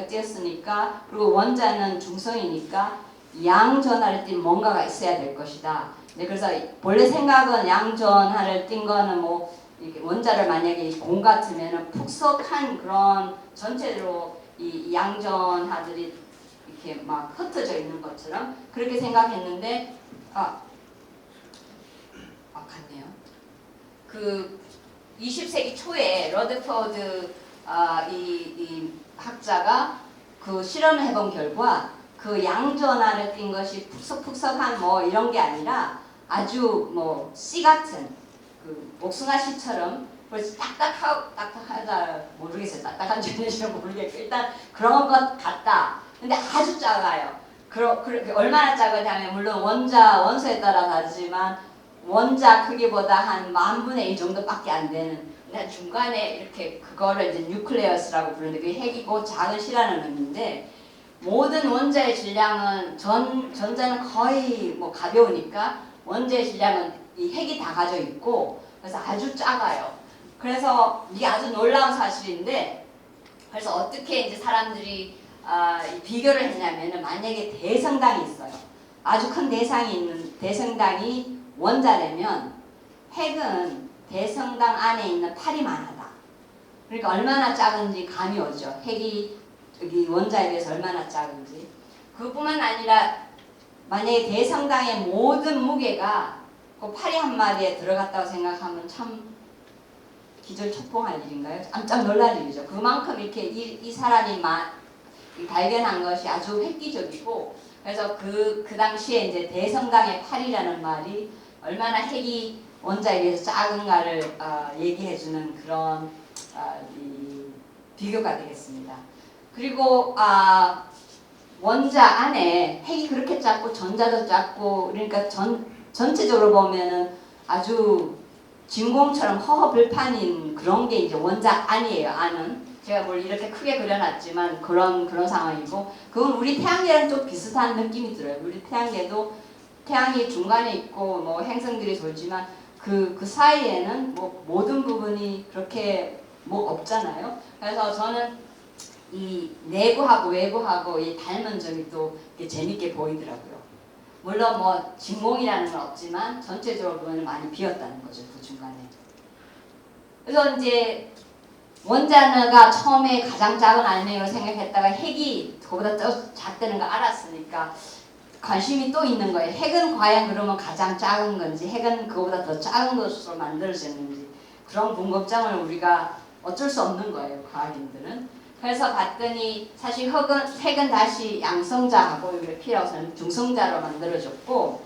띄었으니까, 그리고 원자는 중성이니까 양 전하를 띈 뭔가가 있어야 될 것이다. 네, 그래서 본래 생각은 양 전하를 띈 거는 뭐 이렇게 원자를 만약에 공 같으면은 푹석한 그런 전체로 이 양전하들이 이렇게 막 흩어져 있는 것처럼 그렇게 생각했는데, 같네요. 그 20세기 초에 러드포드 이 학자가 그 실험을 해본 결과 그 양전하를 띈 것이 푹석푹석한 뭐 이런 게 아니라 아주 뭐 씨 같은, 그 복숭아 씨처럼, 그래서 딱딱하다 모르겠어요. 딱딱한지는 모르겠고 일단 그런 것 같다. 근데 아주 작아요. 얼마나 작으냐면 물론 원소에 따라 다르지만 원자 크기보다 한 10,000분의 1 정도밖에 안 되는, 그냥 중간에 이렇게 그거를 이제 뉴클레어스라고 부르는데 그게 핵이고 작은 씨라는 의미인데, 모든 원자의 질량은 전자는 거의 뭐 가벼우니까 원자의 질량은 이 핵이 다 가져 있고, 그래서 아주 작아요. 그래서 이게 아주 놀라운 사실인데, 그래서 어떻게 이제 사람들이 비교를 했냐면은, 만약에 대성당이 있어요. 아주 큰 대성당이 원자라면 핵은 대성당 안에 있는 파리만 하다. 그러니까 얼마나 작은지 감이 오죠. 핵이 여기 원자에 비해서 얼마나 작은지. 그뿐만 아니라 만약에 대성당의 모든 무게가 그 파리 한 마리에 들어갔다고 생각하면 참 기절초풍할 일인가요? 깜짝 놀랄 일이죠. 그만큼 이렇게 이 사람이 발견한 것이 아주 획기적이고, 그래서 그 당시에 이제 대성당의 파리라는 말이 얼마나 핵이 원자에 비해서 작은가를 얘기해주는 그런 이 비교가 되겠습니다. 그리고 원자 안에 핵이 그렇게 작고 전자도 작고 그러니까 전체적으로 보면은 아주 진공처럼 허허벌판인 그런 게 이제 원자 안이에요. 안은 제가 뭘 이렇게 크게 그려놨지만 그런 상황이고 그건 우리 태양계랑 좀 비슷한 느낌이 들어요. 우리 태양계도 태양이 중간에 있고 뭐 행성들이 돌지만 그 사이에는 뭐 모든 부분이 그렇게 뭐 없잖아요. 그래서 저는 이 내부하고 외부하고 이 닮은 점이 또 재밌게 보이더라고요. 물론 뭐 진공이라는 건 없지만 전체적으로 보면 많이 비었다는 거죠. 그 중간에. 그래서 이제 원자가 처음에 가장 작은 알맹이로 생각했다가 핵이 그보다 더 작다는 걸 알았으니까 관심이 또 있는 거예요. 핵은 과연 그러면 가장 작은 건지 핵은 그거보다 더 작은 것으로 만들어졌는지 그런 궁금증을 우리가 어쩔 수 없는 거예요. 과학인들은. 그래서 봤더니 사실 핵은 다시 양성자하고 이게 필요해서 중성자로 만들어졌고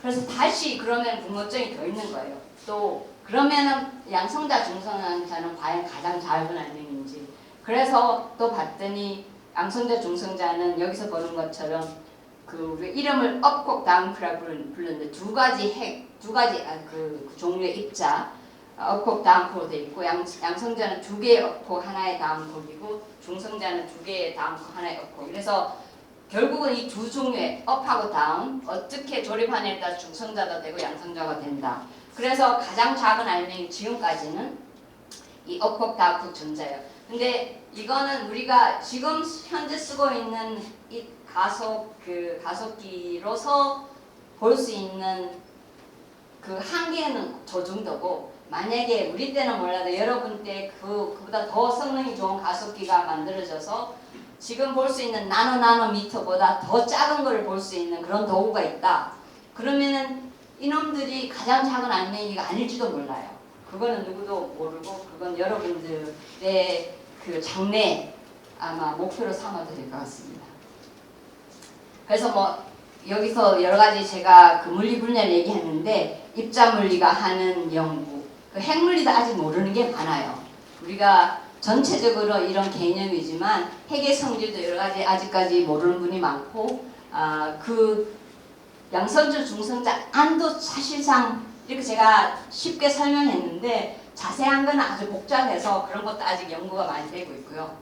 그래서 다시 그러면 궁금증이 더 있는 거예요. 또 그러면은 양성자 중성자는 과연 가장 작은 알맹인지 그래서 또 봤더니 양성자 중성자는 여기서 보는 것처럼 그 이름을 업콕 다운프라고 부르는데 두 가지 그 종류의 입자 업콕 다운프로 되어 있고 양성자는 두 개의 업콕 하나의 다운콕이고 중성자는 두 개의 다운콕 하나의 업콕. 그래서 결국은 이 두 종류의 업하고 다운 어떻게 조립하냐에 따라 중성자가 되고 양성자가 된다. 그래서 가장 작은 알맹이 지금까지는 이 업콕 다운콕 전자예요. 근데 이거는 우리가 지금 현재 쓰고 있는 이 가속기로서 볼 수 있는 그 한계는 저 정도고 만약에 우리 때는 몰라도 여러분 때 그보다 더 성능이 좋은 가속기가 만들어져서 지금 볼 수 있는 나노미터보다 더 작은 걸 볼 수 있는 그런 도구가 있다. 그러면은 이놈들이 가장 작은 알맹이가 아닐지도 몰라요. 그거는 누구도 모르고 그건 여러분들의 그 장래 아마 목표로 삼아도 될 것 같습니다. 그래서 뭐 여기서 여러 가지 제가 그 물리 분야를 얘기했는데 입자물리가 하는 연구, 그 핵물리도 아직 모르는 게 많아요. 우리가 전체적으로 이런 개념이지만 핵의 성질도 여러 가지 아직까지 모르는 분이 많고 그 양성자 중성자 안도 사실상 이렇게 제가 쉽게 설명했는데 자세한 건 아주 복잡해서 그런 것도 아직 연구가 많이 되고 있고요.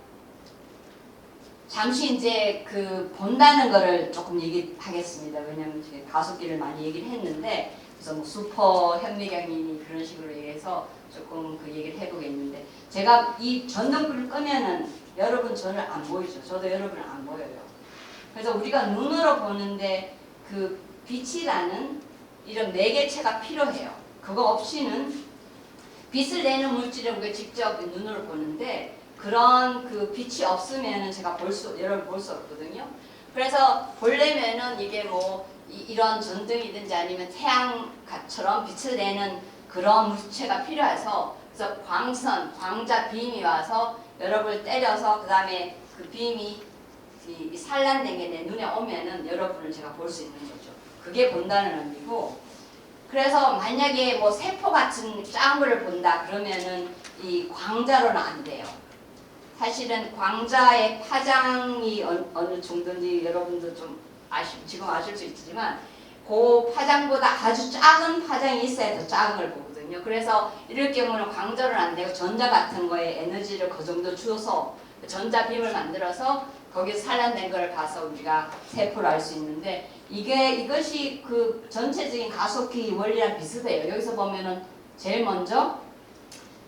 잠시 이제 그 본다는 거를 조금 얘기하겠습니다. 왜냐하면 제가 가속기를 많이 얘기를 했는데 그래서 뭐 슈퍼 현미경이니 그런 식으로 얘기해서 조금 그 얘기를 해보겠는데 제가 이 전등불을 끄면은 여러분 저를 안 보이죠. 저도 여러분을 안 보여요. 그래서 우리가 눈으로 보는데 그 빛이라는 이런 매개체가 필요해요. 그거 없이는 빛을 내는 물질을 우리가 직접 눈으로 보는데 그런 그 빛이 없으면은 제가 여러분 볼 수 없거든요. 그래서 보려면은 이게 뭐 이런 전등이든지 아니면 태양처럼 빛을 내는 그런 물체가 필요해서 그래서 광자 빔이 와서 여러분을 때려서 그 다음에 그 빔이 이 산란된 게 내 눈에 오면은 여러분을 제가 볼 수 있는 거죠. 그게 본다는 의미고 그래서 만약에 뭐 세포 같은 작은 거를 본다 그러면은 이 광자로는 안 돼요. 사실은 광자의 파장이 어느 정도인지 여러분도 좀 지금 아실 수 있지만 그 파장보다 아주 작은 파장이 있어야 더 작은 걸 보거든요. 그래서 이럴 경우는 광자로는 안 되고 전자 같은 거에 에너지를 그 정도 주어서 전자빔을 만들어서 거기서 산란된 걸 봐서 우리가 세포를 알 수 있는데 이것이 그 전체적인 가속기 원리랑 비슷해요. 여기서 보면은 제일 먼저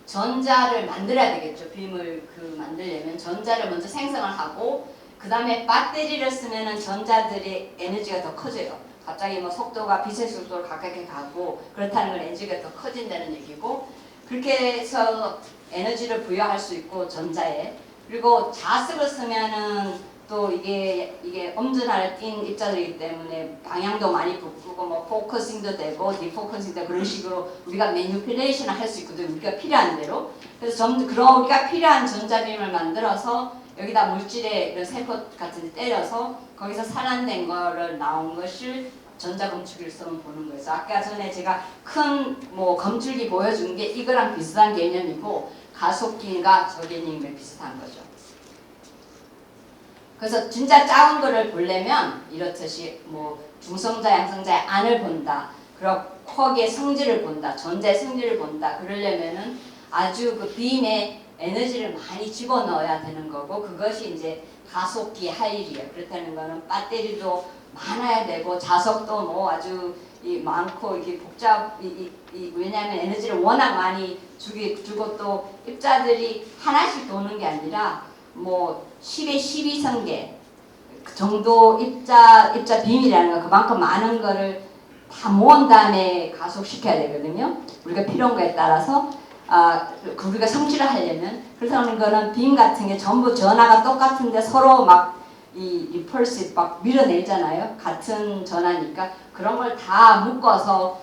전자를 만들어야 되겠죠. 빔을 만들려면 전자를 먼저 생성을 하고 그 다음에 배터리를 쓰면은 전자들의 에너지가 더 커져요. 갑자기 뭐 속도가 빛의 속도로 가깝게 가고 그렇다는 건 에너지가 더 커진다는 얘기고 그렇게 해서 에너지를 부여할 수 있고 전자에 그리고 자석을 쓰면은 또 이게 엄전하를 띈 입자들이기 때문에 방향도 많이 바꾸고 뭐 포커싱도 되고 디포커싱도 그런 식으로 우리가 매니플레이션을 할 수 있거든요. 우리가 필요한 대로. 그래서 그런 우리가 필요한 전자빔을 만들어서 여기다 물질의 이런 세포 같은 데 때려서 거기서 산란된 거를 나온 것을 전자 검출기로서는 보는 거예요. 아까 전에 제가 큰 뭐 검출기 보여준 게 이거랑 비슷한 개념이고 가속기가 저 개념이 비슷한 거죠. 그래서 진짜 작은 거를 보려면 이렇듯이 뭐 중성자, 양성자의 안을 본다. 그리고 쿼기의 성질을 본다. 전자의 성질을 본다. 그러려면은 아주 그 빔에 에너지를 많이 집어넣어야 되는 거고 그것이 이제 가속기 할 일이에요. 그렇다는 거는 배터리도 많아야 되고 자석도 뭐 아주 많고 이게 왜냐하면 에너지를 워낙 많이 주고 또 입자들이 하나씩 도는 게 아니라 뭐 10의 12성계 그 정도 입자 빔이라는 거 그만큼 많은 거를 다 모은 다음에 가속시켜야 되거든요. 우리가 필요한 거에 따라서 우리가 성취를 하려면 그렇다는 거는 빔 같은 게 전부 전하가 똑같은데 서로 막 이 리펄스 막 밀어내잖아요. 같은 전하니까 그런 걸 다 묶어서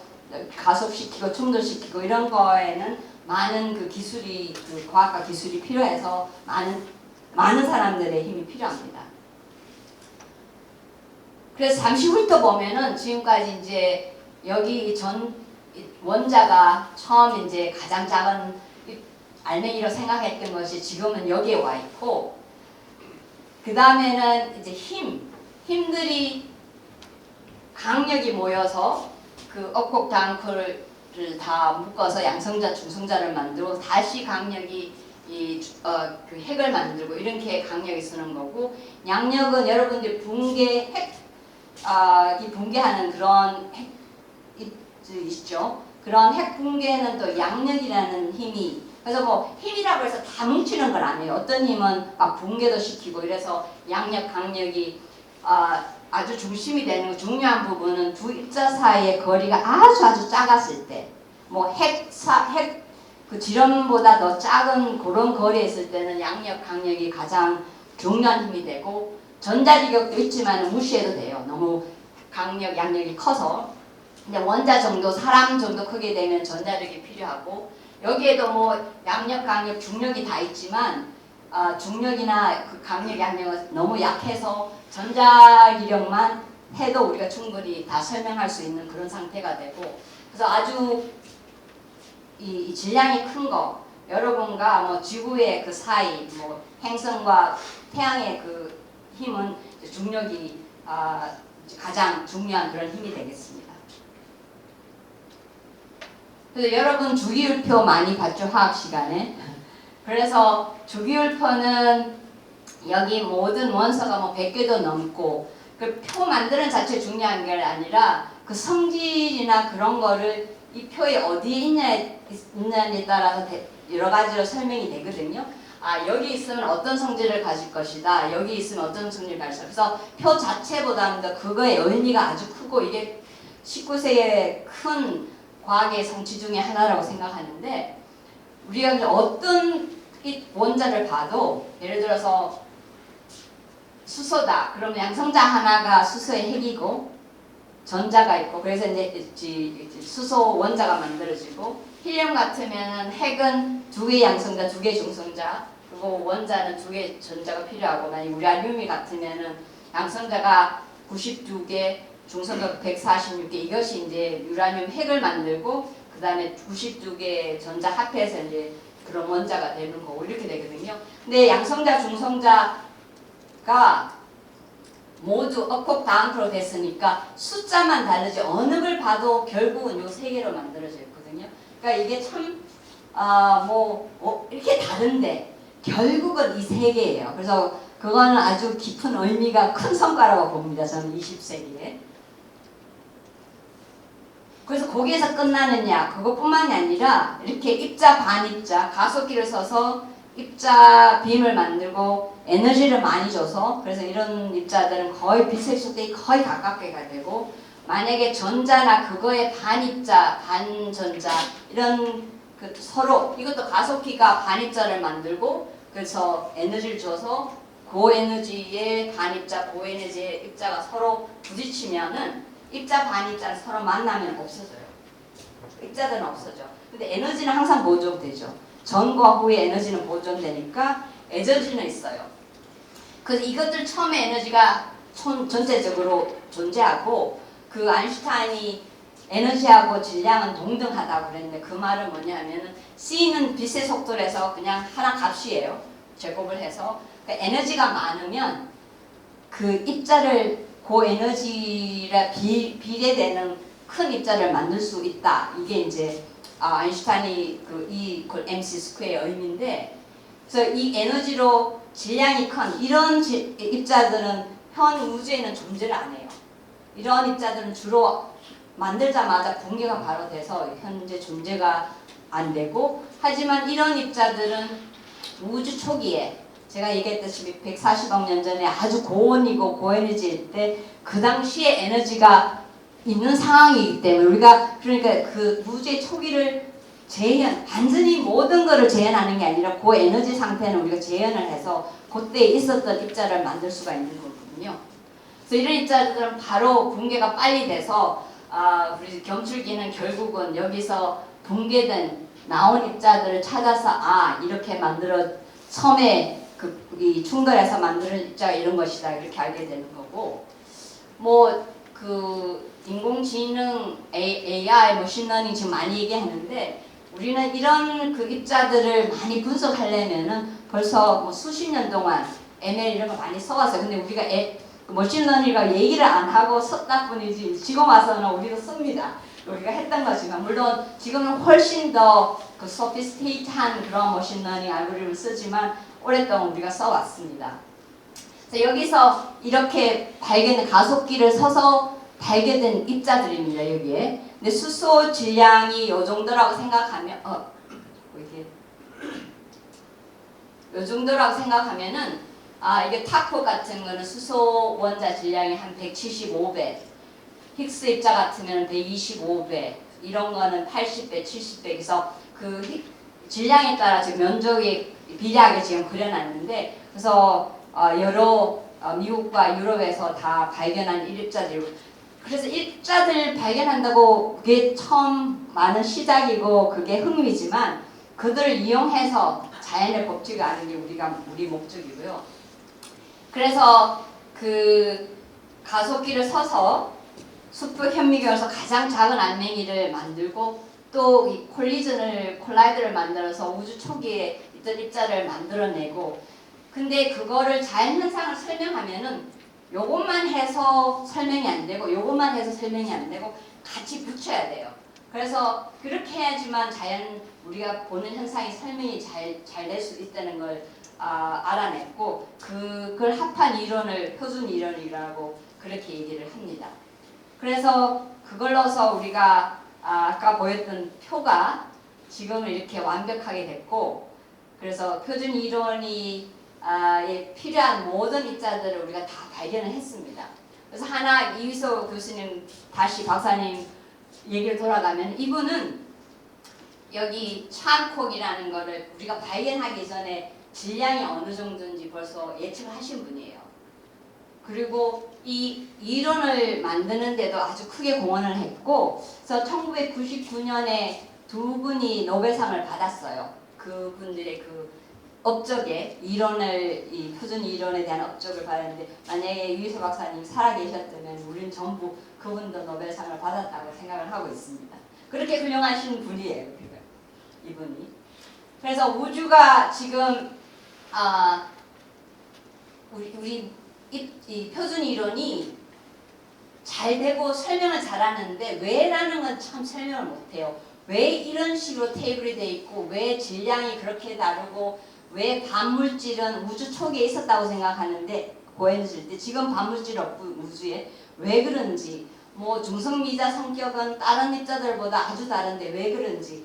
가속시키고 충돌시키고 이런 거에는 많은 그 기술이 그 과학과 기술이 필요해서 많은 사람들의 힘이 필요합니다. 그래서 잠시 훑어보면은 지금까지 이제 여기 원자가 처음 이제 가장 작은 알맹이로 생각했던 것이 지금은 여기에 와 있고 그 다음에는 이제 힘들이 강력이 모여서 그 억폭당크를 다 묶어서 양성자, 중성자를 만들고 다시 강력이 그 핵을 만들고 이렇게 강력이 쓰는 거고 양력은 여러분들 이 붕괴하는 그런 핵 있죠. 그런 핵 붕괴는 또 양력이라는 힘이 그래서 뭐 힘이라고 해서 다 뭉치는 건 아니에요. 어떤 힘은 막 붕괴도 시키고 이래서 양력, 강력이 아주 중심이 되는 거 중요한 부분은 두 입자 사이의 거리가 아주 작았을 때 뭐 그 지름보다 더 작은 그런 거리에 있을 때는 양력, 강력이 가장 중요한 힘이 되고 전자리격도 있지만 무시해도 돼요. 너무 강력, 양력이 커서 근데 원자 정도, 사람 정도 크게 되면 전자력이 필요하고 여기에도 뭐 양력, 강력, 중력이 다 있지만 중력이나 그 강력, 양력은 너무 약해서 전자기력만 해도 우리가 충분히 다 설명할 수 있는 그런 상태가 되고 그래서 아주 이 질량이 큰 거 여러분과 뭐 지구의 그 사이 뭐 행성과 태양의 그 힘은 중력이 가장 중요한 그런 힘이 되겠습니다. 그래서 여러분 주기율표 많이 봤죠 화학 시간에. 그래서 주기율표는 여기 모든 원소가 뭐 100개도 넘고 그 표 만드는 자체 중요한 게 아니라 그 성질이나 그런 거를 이 표에 어디에 있냐에 따라서 여러 가지로 설명이 되거든요. 여기 있으면 어떤 성질을 가질 것이다. 여기 있으면 어떤 성질을 가질 것이다. 그래서 표 자체보다는 더 그거의 의미가 아주 크고 이게 19세기의 큰 과학의 성취 중에 하나라고 생각하는데 우리가 이제 어떤 이 원자를 봐도 예를 들어서 수소다. 그러면 양성자 하나가 수소의 핵이고 전자가 있고 그래서 이제 수소 원자가 만들어지고 헬륨 같으면 핵은 두 개의 양성자, 두 개의 중성자 그리고 원자는 두 개의 전자가 필요하고 만약 우라늄이 같으면은 양성자가 92개, 중성자가 146개 이것이 이제 유라늄 핵을 만들고 그 다음에 92개의 전자 합해서 이제 그런 원자가 되는 거고 이렇게 되거든요. 근데 양성자, 중성자가 모두 억폭다운프로 됐으니까 숫자만 다르지 어느 걸 봐도 결국은 요 세 개로 만들어져 있거든요. 그러니까 이게 참 이렇게 다른데 결국은 이 세 개예요. 그래서 그거는 아주 깊은 의미가 큰 성과라고 봅니다. 저는 20세기에. 그래서 거기에서 끝나느냐 그것뿐만이 아니라 이렇게 입자 반입자 가속기를 써서 입자 빔을 만들고 에너지를 많이 줘서 그래서 이런 입자들은 거의 빛의 속도에 거의 가깝게 가 되고 만약에 전자나 그거의 반입자 반전자 이런 그 서로 이것도 가속기가 반입자를 만들고 그래서 에너지를 줘서 고에너지의 반입자 고에너지의 입자가 서로 부딪히면은 입자 반입자는 서로 만나면 없어져요. 입자들은 없어져. 근데 에너지는 항상 보존되죠. 전과 후의 에너지는 보존되니까 에너지는 있어요. 그래서 이것들 처음에 에너지가 전체적으로 존재하고 그 아인슈타인이 에너지하고 질량은 동등하다고 그랬는데 그 말은 뭐냐면은 C는 빛의 속도라서 그냥 하나 값이에요. 제곱을 해서 그러니까 에너지가 많으면 그 입자를 고에너지라 비례되는 큰 입자를 만들 수 있다. 이게 이제 아인슈타인이 그 E = mc 스퀘어의 의미인데, 그래서 이 에너지로 질량이 큰 이런 입자들은 현 우주에는 존재를 안 해요. 이런 입자들은 주로 만들자마자 붕괴가 바로 돼서 현재 존재가 안 되고, 하지만 이런 입자들은 우주 초기에 제가 얘기했다시피 140억 년 전에 아주 고온이고 고에너지일 때 그 당시에 에너지가 있는 상황이기 때문에 우리가 그러니까 그 우주의 초기를 완전히 모든 것을 재현하는 게 아니라 그 에너지 상태는 우리가 재현을 해서 그때 있었던 입자를 만들 수가 있는 거거든요. 그래서 이런 입자들은 바로 붕괴가 빨리 돼서 우리 경출기는 결국은 여기서 붕괴된 나온 입자들을 찾아서 이렇게 만들어 처음에 이 충돌해서 만드는 입자가 이런 것이다 이렇게 알게 되는 거고, 뭐 그 인공지능 AI 머신러닝 지금 많이 얘기하는데 우리는 이런 그 입자들을 많이 분석하려면은 벌써 뭐 수십 년 동안 ML 이런 거 많이 써왔어요. 근데 우리가 머신러닝이라고 얘기를 안 하고 썼다 뿐이지 지금 와서는 우리도 씁니다. 우리가 했던 거지만 물론 지금은 훨씬 더 그 소피스테이트한 그런 머신러닝 알고리즘을 쓰지만 오랫동안 우리가 써왔습니다. 그래서 여기서 이렇게 발견된 가속기를 서서 발견된 입자들입니다. 여기에. 근데 수소 질량이 요 정도라고 생각하면 요 정도라고 생각하면은 이게 타코 같은 거는 수소 원자 질량이 한 175배, 힉스 입자 같으면 125배, 이런 거는 80배, 70배. 그래서 그 질량에 따라 지금 면적이 비례하게 지금 그려놨는데, 그래서 여러 미국과 유럽에서 다 발견한 일입자들. 그래서 입자들 발견한다고 그게 처음 많은 시작이고 그게 흥미지만 그들을 이용해서 자연의 법칙을 아는 게 우리 목적이고요. 그래서 그 가속기를 서서 숲의 현미경에서 가장 작은 알맹이를 만들고 또 이 콜라이드를 만들어서 우주 초기에 있던 입자를 만들어내고, 근데 그거를 자연현상을 설명하면은 요것만 해서 설명이 안 되고 요것만 해서 설명이 안 되고 같이 붙여야 돼요. 그래서 그렇게 해야지만 우리가 보는 현상이 설명이 잘 될 수 있다는 걸 알아냈고, 그걸 합한 이론을 표준 이론이라고 그렇게 얘기를 합니다. 그래서 그걸로서 우리가 아까 보였던 표가 지금은 이렇게 완벽하게 됐고, 그래서 표준 이론이 필요한 모든 입자들을 우리가 다 발견을 했습니다. 그래서 하나 이휘소 교수님 다시 박사님 얘기를 돌아가면 이분은 여기 촤콕이라는 거를 우리가 발견하기 전에 질량이 어느 정도인지 벌써 예측을 하신 분이에요. 그리고 이 이론을 만드는데도 아주 크게 공헌을 했고, 그래서 1999년에 두 분이 노벨상을 받았어요. 그분들의 그 업적에 이 표준 이론에 대한 업적을 받았는데, 만약에 유희소 박사님 살아계셨다면 우리는 전부 그분도 노벨상을 받았다고 생각을 하고 있습니다. 그렇게 훌륭하신 분이에요, 이분이. 그래서 우주가 지금 이 표준 이론이 잘 되고 설명을 잘하는데 왜라는 건 참 설명을 못해요. 왜 이런 식으로 테이블이 돼 있고 왜 질량이 그렇게 다르고 왜 반물질은 우주 초기에 있었다고 생각하는데 고에너지일 때 지금 반물질 없고 우주에 왜 그런지, 뭐 중성미자 성격은 다른 입자들보다 아주 다른데 왜 그런지,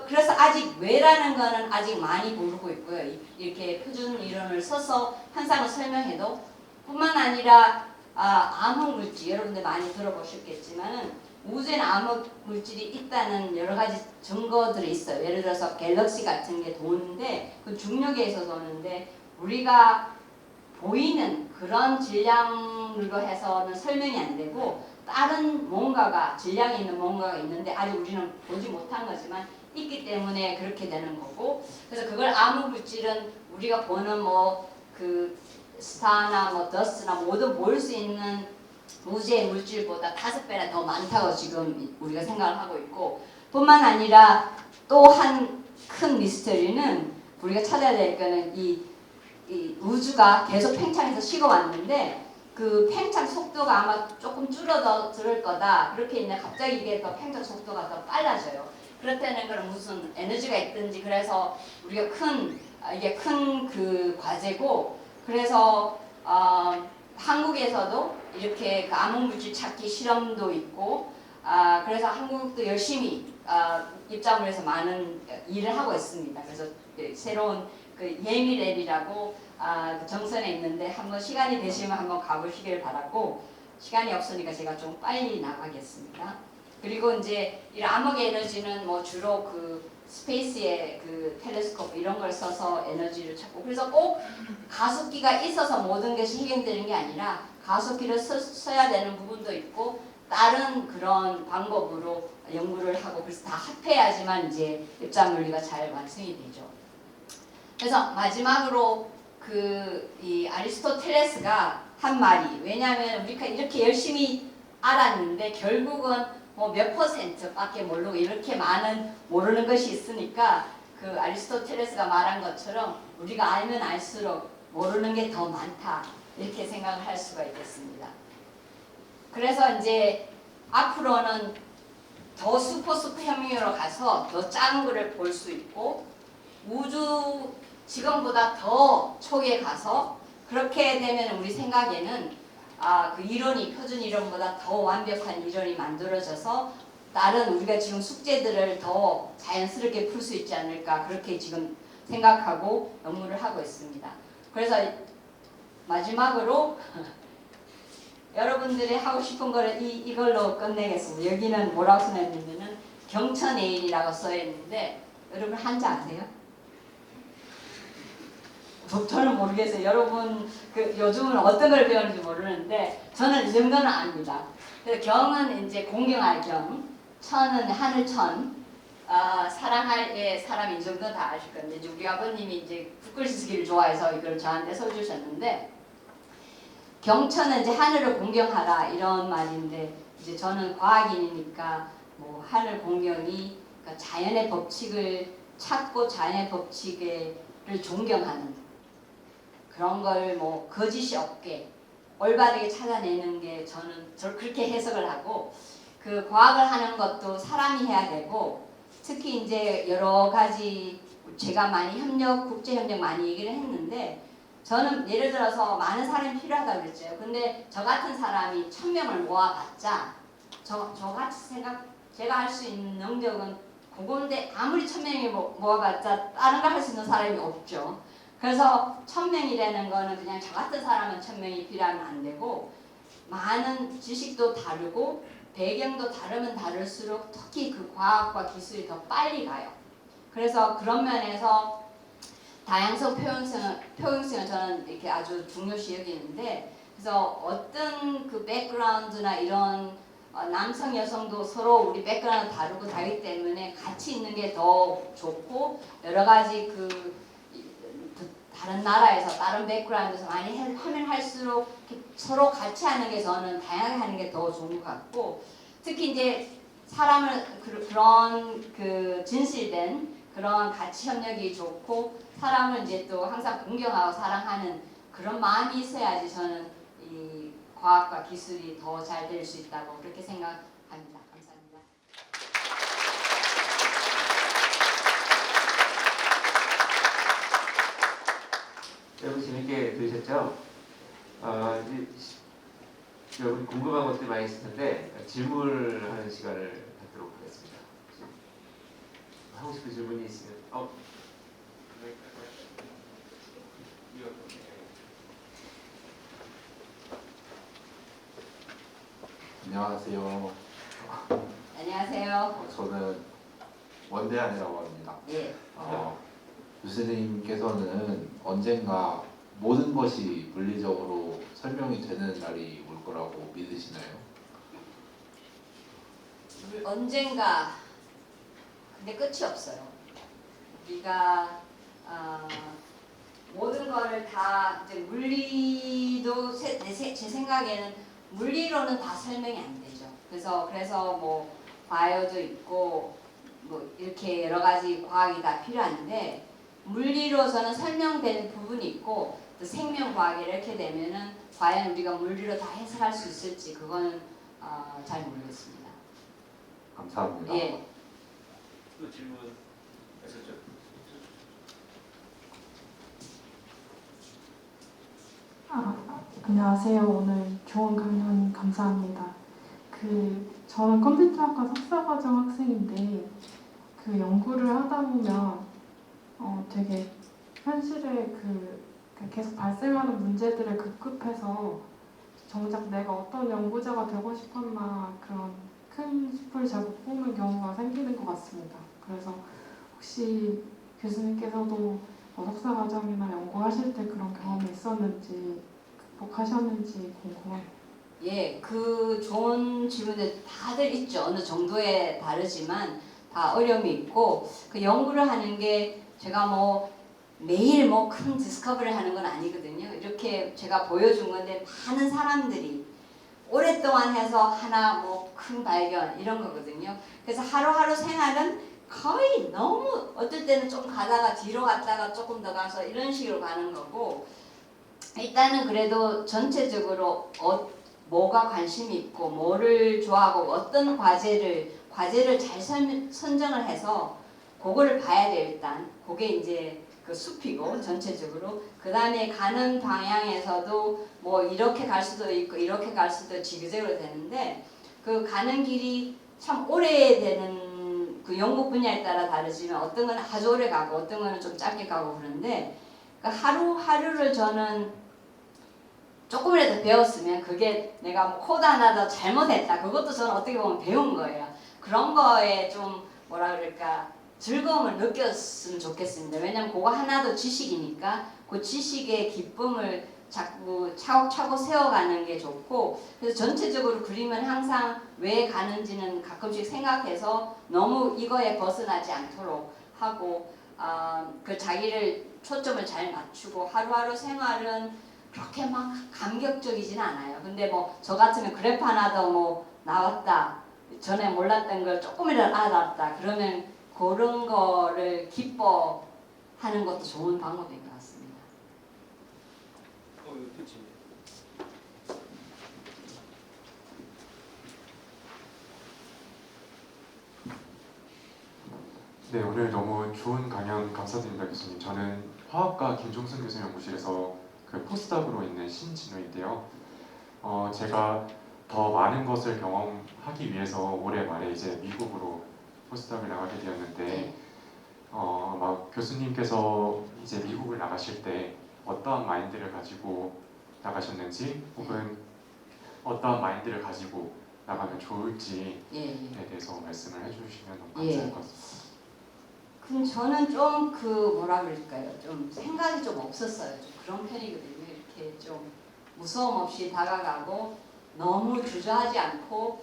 그래서 아직 왜라는 거는 아직 많이 모르고 있고요. 이렇게 표준 이론을 써서 현상을 설명해도 뿐만 아니라 암흑물질, 여러분들 많이 들어보셨겠지만은 우주에는 암흑물질이 있다는 여러 가지 증거들이 있어요. 예를 들어서 갤럭시 같은 게 도는데 그 중력에 있어서 도는데 우리가 보이는 그런 질량으로 해서는 설명이 안 되고 다른 뭔가가 질량이 있는 뭔가가 있는데 아직 우리는 보지 못한 거지만 있기 때문에 그렇게 되는 거고, 그래서 그걸 암흑물질은 우리가 보는 뭐 그 스타나 뭐 더스트나 모든 볼 수 있는 우주의 물질보다 5배나 더 많다고 지금 우리가 생각을 하고 있고, 뿐만 아니라 또 한 큰 미스터리는 우리가 찾아야 될 거는 이 우주가 계속 팽창해서 식어왔는데 그 팽창 속도가 아마 조금 줄어들 거다. 그렇게 있는데 갑자기 이게 더 팽창 속도가 더 빨라져요. 그렇다는 건 무슨 에너지가 있든지, 그래서 우리가 이게 큰 그 과제고, 그래서 한국에서도 이렇게 그 암흑물질 찾기 실험도 있고, 그래서 한국도 열심히 입장을 해서 많은 일을 하고 있습니다. 그래서 새로운 그 예미랩이라고 정선에 있는데 한번 시간이 되시면 한번 가보시길 바라고, 시간이 없으니까 제가 좀 빨리 나가겠습니다. 그리고 이제 이 암흑 에너지는 뭐 주로 그 스페이스의 그 텔레스코프 이런 걸 써서 에너지를 찾고, 그래서 꼭 가속기가 있어서 모든 것이 해결되는 게 아니라 가속기를 써야 되는 부분도 있고 다른 그런 방법으로 연구를 하고, 그래서 다 합해야지만 이제 입자 물리가 잘 완성이 되죠. 그래서 마지막으로 이 아리스토텔레스가 한 말이, 왜냐하면 우리가 이렇게 열심히 알았는데 결국은 뭐 몇 %밖에 모르고 이렇게 많은 모르는 것이 있으니까, 그 아리스토텔레스가 말한 것처럼 우리가 알면 알수록 모르는 게 더 많다, 이렇게 생각을 할 수가 있겠습니다. 그래서 이제 앞으로는 더 슈퍼 혁명으로 가서 더 작은 거를 볼 수 있고, 우주 지금보다 더 초기에 가서, 그렇게 되면 우리 생각에는 그 이론이 표준 이론보다 더 완벽한 이론이 만들어져서 다른 우리가 지금 숙제들을 더 자연스럽게 풀 수 있지 않을까, 그렇게 지금 생각하고 연구를 하고 있습니다. 그래서 마지막으로 여러분들이 하고 싶은 거를 이걸로 끝내겠습니다. 여기는 뭐라고 써놨냐면은 경천에일이라고 써있는데, 여러분 한자 아세요? 저는 모르겠어요. 여러분 요즘은 어떤 걸 배우는지 모르는데 저는 이 정도는 압니다. 그래서 경은 이제 공경할 경, 천은 하늘천, 사랑할 사람, 이 정도 다 아실 건데, 이제 우리 아버님이 이제 붓글 쓰기를 좋아해서 이걸 저한테 써주셨는데, 경천은 이제 하늘을 공경하라 이런 말인데, 이제 저는 과학인이니까 뭐 하늘 공경이 그러니까 자연의 법칙을 찾고 자연의 법칙을 존경하는 그런 걸 뭐 거짓이 없게 올바르게 찾아내는 게, 저는 그렇게 해석을 하고, 그 과학을 하는 것도 사람이 해야 되고, 특히 이제 여러 가지 제가 많이 국제 협력 많이 얘기를 했는데, 저는 예를 들어서 많은 사람이 필요하다고 그랬죠. 근데 저 같은 사람이 1000명을 모아봤자, 저같이 제가 할 수 있는 능력은 그건데, 아무리 1000명이 모아봤자 다른 걸 할 수 있는 사람이 없죠. 그래서 1000명이라는 거는 그냥 저 같은 사람은 1000명이 필요하면 안 되고, 많은 지식도 다르고 배경도 다르면 다를수록 특히 그 과학과 기술이 더 빨리 가요. 그래서 그런 면에서 다양성 표현성을 저는 이렇게 아주 중요시 여기는데, 그래서 어떤 그 백그라운드나 이런 남성 여성도 서로 우리 백그라운드 다르고 다르기 때문에 같이 있는 게 더 좋고, 여러 가지 다른 나라에서 다른 백그라운드에서 많이 하면 할수록 서로 같이 하는 게, 저는 다양하게 하는 게 더 좋은 것 같고, 특히 이제 사람을 그런 그 진실된 그런 가치 협력이 좋고, 사람을 이제 또 항상 공경하고 사랑하는 그런 마음이 있어야지 저는 이 과학과 기술이 더 잘 될 수 있다고 그렇게 생각합니다. 감사합니다. 여러분 재밌게 들으셨죠? 여러분 궁금한 것들이 많이 있을 텐데 질문하는 시간을 갖도록 하겠습니다. 하고 싶은 질문이 있으면 안녕하세요. 안녕하세요. 저는 원대한이라고 합니다. 예. 교수님께서는 언젠가 모든 것이 물리적으로 설명이 되는 날이 올 거라고 믿으시나요? 언젠가, 근데 끝이 없어요. 우리가 모든 거를 다 이제 물리도 제 생각에는 물리로는 다 설명이 안 되죠. 그래서 뭐 바이오도 있고 뭐 이렇게 여러 가지 과학이 다 필요한데 물리로서는 설명되는 부분이 있고 또 생명과학이 이렇게 되면은 과연 우리가 물리로 다 해석할 수 있을지 그거는 잘 모르겠습니다. 감사합니다. 예. 또 질문 하셨죠? 안녕하세요. 오늘 좋은 강연 감사합니다. 저는 컴퓨터학과 석사과정 학생인데 연구를 하다 보면 되게 현실에 계속 발생하는 문제들을 급급해서 정작 내가 어떤 연구자가 되고 싶었나 그런 큰 숲을 잘 못 보는 경우가 생기는 것 같습니다. 그래서 혹시 교수님께서도 석사과정이나 연구하실 때 그런 경험이 있었는지 극복하셨는지 궁금합니다. 예, 그 좋은 질문들 다들 있죠. 어느 정도에 다르지만 다 어려움이 있고 그 연구를 하는 게 제가 뭐 매일 뭐 큰 디스커버리를 하는 건 아니거든요. 이렇게 제가 보여준 건데 많은 사람들이 오랫동안 해서 하나 뭐 큰 발견 이런 거거든요. 그래서 하루하루 생활은 거의 너무 어떨 때는 좀 가다가 뒤로 갔다가 조금 더 가서 이런 식으로 가는 거고 일단은 그래도 전체적으로 뭐가 관심이 있고 뭐를 좋아하고 어떤 과제를 잘 선정을 해서 그거를 봐야 돼요. 일단 그게 이제 그 숲이고 전체적으로 그 다음에 가는 방향에서도 뭐 이렇게 갈 수도 있고 이렇게 갈 수도 지그재그로 되는데 그 가는 길이 참 오래되는 그 연구 분야에 따라 다르지만 어떤 건 아주 오래 가고 어떤 거는 좀 짧게 가고 그런데 그 하루하루를 저는 조금이라도 배웠으면 그게 내가 뭐 코드 하나 더 잘못했다 그것도 저는 어떻게 보면 배운 거예요. 그런 거에 좀 뭐라 그럴까 즐거움을 느꼈으면 좋겠습니다. 왜냐면 그거 하나도 지식이니까 그 지식의 기쁨을 자꾸 차곡차곡 세워가는 게 좋고 그래서 전체적으로 그림은 항상 왜 가는지는 가끔씩 생각해서 너무 이거에 벗어나지 않도록 하고 그 자기를 초점을 잘 맞추고 하루하루 생활은 그렇게 막 감격적이진 않아요. 근데 뭐 저 같으면 그래프 하나 더 뭐 나왔다 전에 몰랐던 걸 조금이라도 알았다 그러면 그런 거를 기뻐하는 것도 좋은 방법인 것 같습니다. 이거 끝입니다. 네, 오늘 너무 좋은 강연 감사드립니다, 교수님. 저는 화학과 김종순 교수 연구실에서 그 포스닥으로 있는 신진우인데요. 제가 더 많은 것을 경험하기 위해서 올해 말에 이제 미국으로 포스닥을 나가게 되었는데, 막 교수님께서 이제 미국을 나가실 때 어떠한 마인드를 가지고 나가셨는지, 혹은 어떠한 마인드를 가지고 나가면 좋을지에 대해서 말씀을 해주시면 너무 감사할 것 같습니다. 근데 저는 좀 뭐라 그럴까요? 좀 생각이 좀 없었어요. 좀 그런 편이거든요. 이렇게 좀 무서움 없이 다가가고 너무 주저하지 않고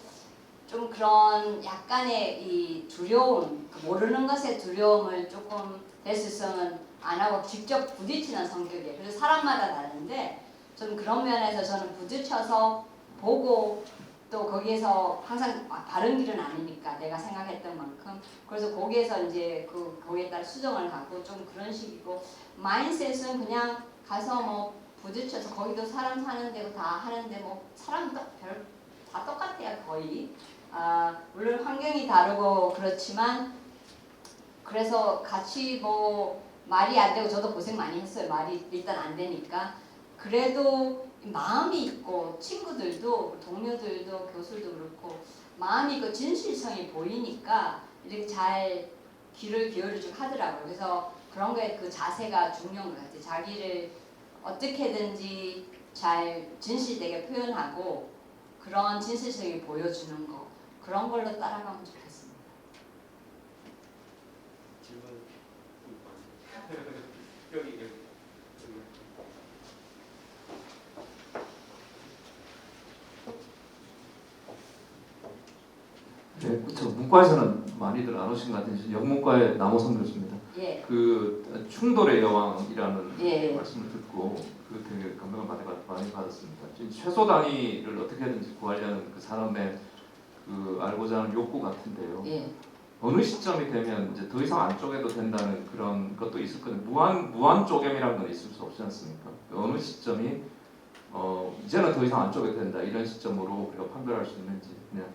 좀 그런 약간의 이 두려움, 모르는 것의 두려움을 조금 될 수 있으면 안 하고 직접 부딪히는 성격이에요. 그래서 사람마다 다른데 좀 그런 면에서 저는 부딪혀서 보고 또 거기에서 항상 바른 길은 아니니까 내가 생각했던 만큼 그래서 거기에서 이제 거기에 따라 수정을 하고 좀 그런 식이고 마인셋은 그냥 가서 뭐 부딪혀서 거기도 사람 사는 데고 다 하는데 뭐 사람도 다 똑같아요 거의. 물론 환경이 다르고 그렇지만 그래서 같이 뭐 말이 안 되고 저도 고생 많이 했어요. 말이 일단 안 되니까 그래도 마음이 있고 친구들도 동료들도 교수도 그렇고 마음이 있고 진실성이 보이니까 이렇게 잘 귀를 기울여주고 하더라고요. 그래서 그런 거에 그 자세가 중요한 것 같아요. 자기를 어떻게든지 잘 진실되게 표현하고 그런 진실성이 보여주는 거 그런 걸로 따라가면 좋겠습니다. 질문 여기. 네, 그렇죠. 문과에서는 많이들 안 오신 것 같은데 영문과의 남호성 교수입니다. 예, 예. 그 충돌의 여왕이라는 예. 말씀을 듣고 그 되게 감명을 많이 받았습니다. 지금 최소 단위를 어떻게든지 구하려는 그 사람의 그 알고자 하는 욕구 같은데요. 예. 어느 시점이 되면 이제 더 이상 안 쪼개도 된다는 그런 것도 있을 거예요. 무한 쪼개미라는 건 있을 수 없지 않습니까? 어느 시점이 이제는 더 이상 안 쪼개도 된다 이런 시점으로 우리가 판별할 수 있는지 그냥.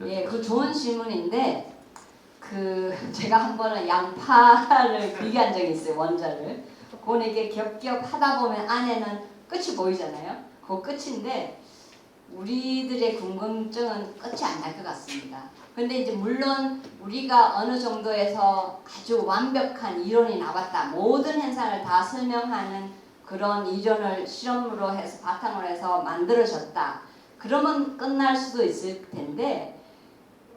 예, 그 좋은 질문인데 그 제가 한 번은 양파를 비교한 적이 있어요. 원자를. 그거는 이게 겹겹 하다 보면 안에는 끝이 보이잖아요. 그 끝인데 우리들의 궁금증은 끝이 안 날 것 같습니다. 근데 이제 물론 우리가 어느 정도에서 아주 완벽한 이론이 나왔다. 모든 현상을 다 설명하는 그런 이론을 실험으로 해서 바탕으로 해서 만들어졌다. 그러면 끝날 수도 있을 텐데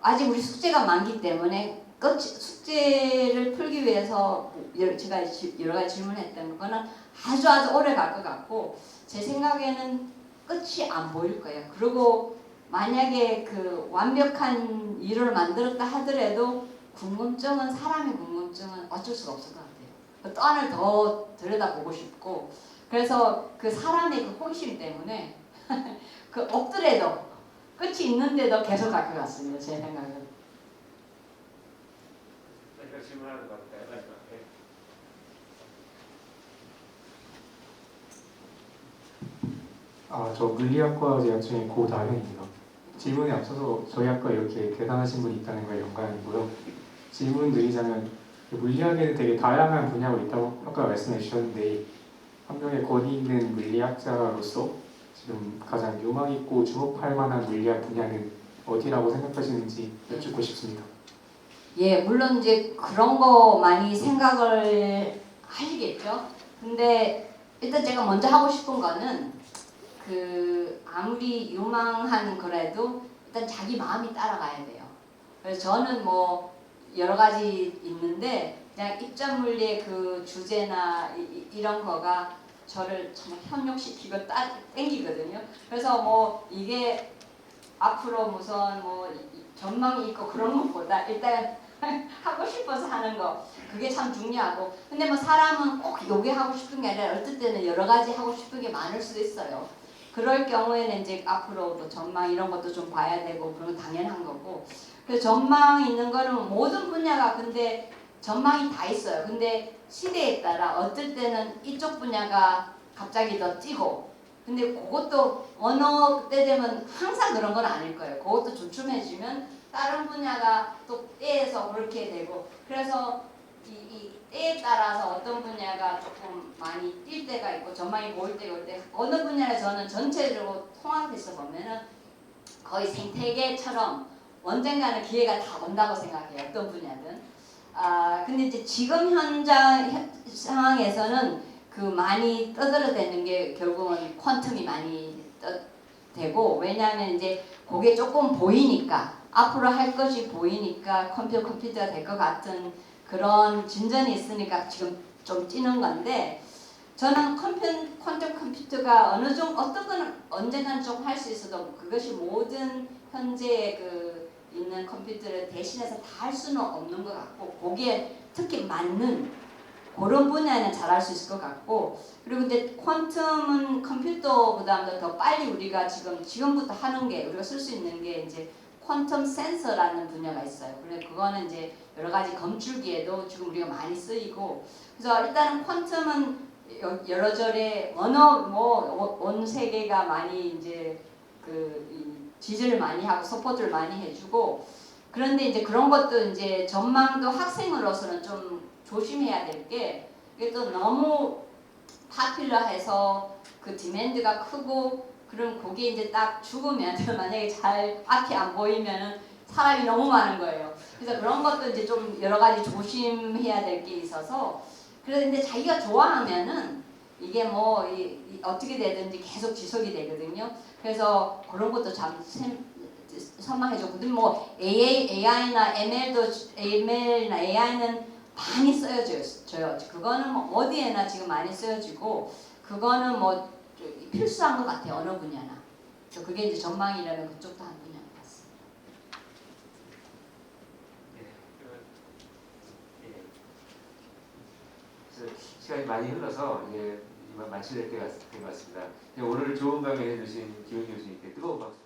아직 우리 숙제가 많기 때문에 숙제를 풀기 위해서 제가 여러 가지 질문했던 거는 아주 오래 갈 것 같고 제 생각에는 끝이 안 보일 거예요. 그리고 만약에 그 완벽한 이론을 만들었다 하더라도 사람의 궁금증은 어쩔 수가 없을 것 같아요. 또 하나를 더 들여다보고 싶고 그래서 그 사람의 그 호기심 때문에 그 없더라도 끝이 있는데도 계속 갈 것 같습니다. 제 생각은. 질문하는 것 같아요. 저 물리학과 재학 중인 고다현입니다. 질문에 앞서서 저희 학과 이렇게 대단하신 분이 있다는 걸 영광이고요. 질문 드리자면 물리학에는 되게 다양한 분야가 있다고 아까 말씀해 주셨는데 한 명의 권위 있는 물리학자로서 지금 가장 유망 있고 주목할 만한 물리학 분야는 어디라고 생각하시는지 여쭙고 싶습니다. 예, 물론 이제 그런 거 많이 생각을 하시겠죠. 근데 일단 제가 먼저 하고 싶은 거는 그 아무리 유망한 거라도 일단 자기 마음이 따라가야 돼요. 그래서 저는 뭐 여러 가지 있는데 그냥 입자물리의 그 주제나 이런 거가 저를 정말 현혹시키고 땡기거든요. 그래서 뭐 이게 앞으로 무슨 뭐 전망이 있고 그런 것보다 일단 하고 싶어서 하는 거 그게 참 중요하고 근데 뭐 사람은 꼭 요게 하고 싶은 게 아니라 어떨 때는 여러 가지 하고 싶은 게 많을 수도 있어요. 그럴 경우에는 이제 앞으로 뭐 전망 이런 것도 좀 봐야 되고 그런 건 당연한 거고 그래서 전망이 있는 거는 모든 분야가 근데 전망이 다 있어요. 근데 시대에 따라 어떨 때는 이쪽 분야가 갑자기 더 뛰고 근데 그것도 어느 때 되면 항상 그런 건 아닐 거예요. 그것도 주춤해지면 다른 분야가 또 때에서 그렇게 되고 그래서 이 때에 따라서 어떤 분야가 조금 많이 뛸 때가 있고 전망이 보일 때가 있고 어느 분야를 저는 전체적으로 통합해서 보면은 거의 생태계처럼 언젠가는 기회가 다 온다고 생각해요. 어떤 분야든. 근데 이제 지금 상황에서는 그 많이 떠들어대는 게 결국은 퀀텀이 많이 되고 왜냐하면 이제 그게 조금 보이니까 앞으로 할 것이 보이니까 컴퓨터가 될 것 같은 그런 진전이 있으니까 지금 좀 뛰는 건데 저는 퀀텀 컴퓨터가 어느 정도 어떤 거는 언젠가는 좀 할 수 있어도 그것이 모든 현재의 그 있는 컴퓨터를 대신해서 다 할 수는 없는 것 같고 거기에 특히 맞는 그런 분야는 잘할 수 있을 것 같고 그리고 이제 퀀텀은 컴퓨터보다도 더 빨리 우리가 지금부터 하는 게 우리가 쓸 수 있는 게 이제 퀀텀 센서라는 분야가 있어요. 그래 그거는 이제 여러 가지 검출기에도 지금 우리가 많이 쓰이고 그래서 일단은 퀀텀은 여러저래 온 세계가 많이 이제 지지를 많이 하고 서포트를 많이 해주고 그런데 이제 그런 것도 이제 전망도 학생으로서는 좀 조심해야 될 게 이게 또 너무 파퓰러해서 그 디맨드가 크고 그럼 거기에 이제 딱 죽으면 만약에 잘 앞이 안 보이면은 사람이 너무 많은 거예요. 그래서 그런 것도 이제 좀 여러 가지 조심해야 될 게 있어서 그런데 자기가 좋아하면은 이게 뭐 어떻게 되든지 계속 지속이 되거든요. 그래서 그런 것도 참 선망해주고 근데 뭐 AI나 ML이나 AI는 많이 쓰여져요. 그거는 뭐 어디에나 지금 많이 쓰여지고 그거는 뭐 필수한 것 같아요. 어느 분야나. 그래서 그게 이제 전망이라면 그쪽도 한 분야인 것 같습니다. 시간이 많이 흘러서 이제 이만 마칠 때가 된 것 같습니다. 오늘 좋은 강연 해주신 기훈 교수님께 뜨거운 박수.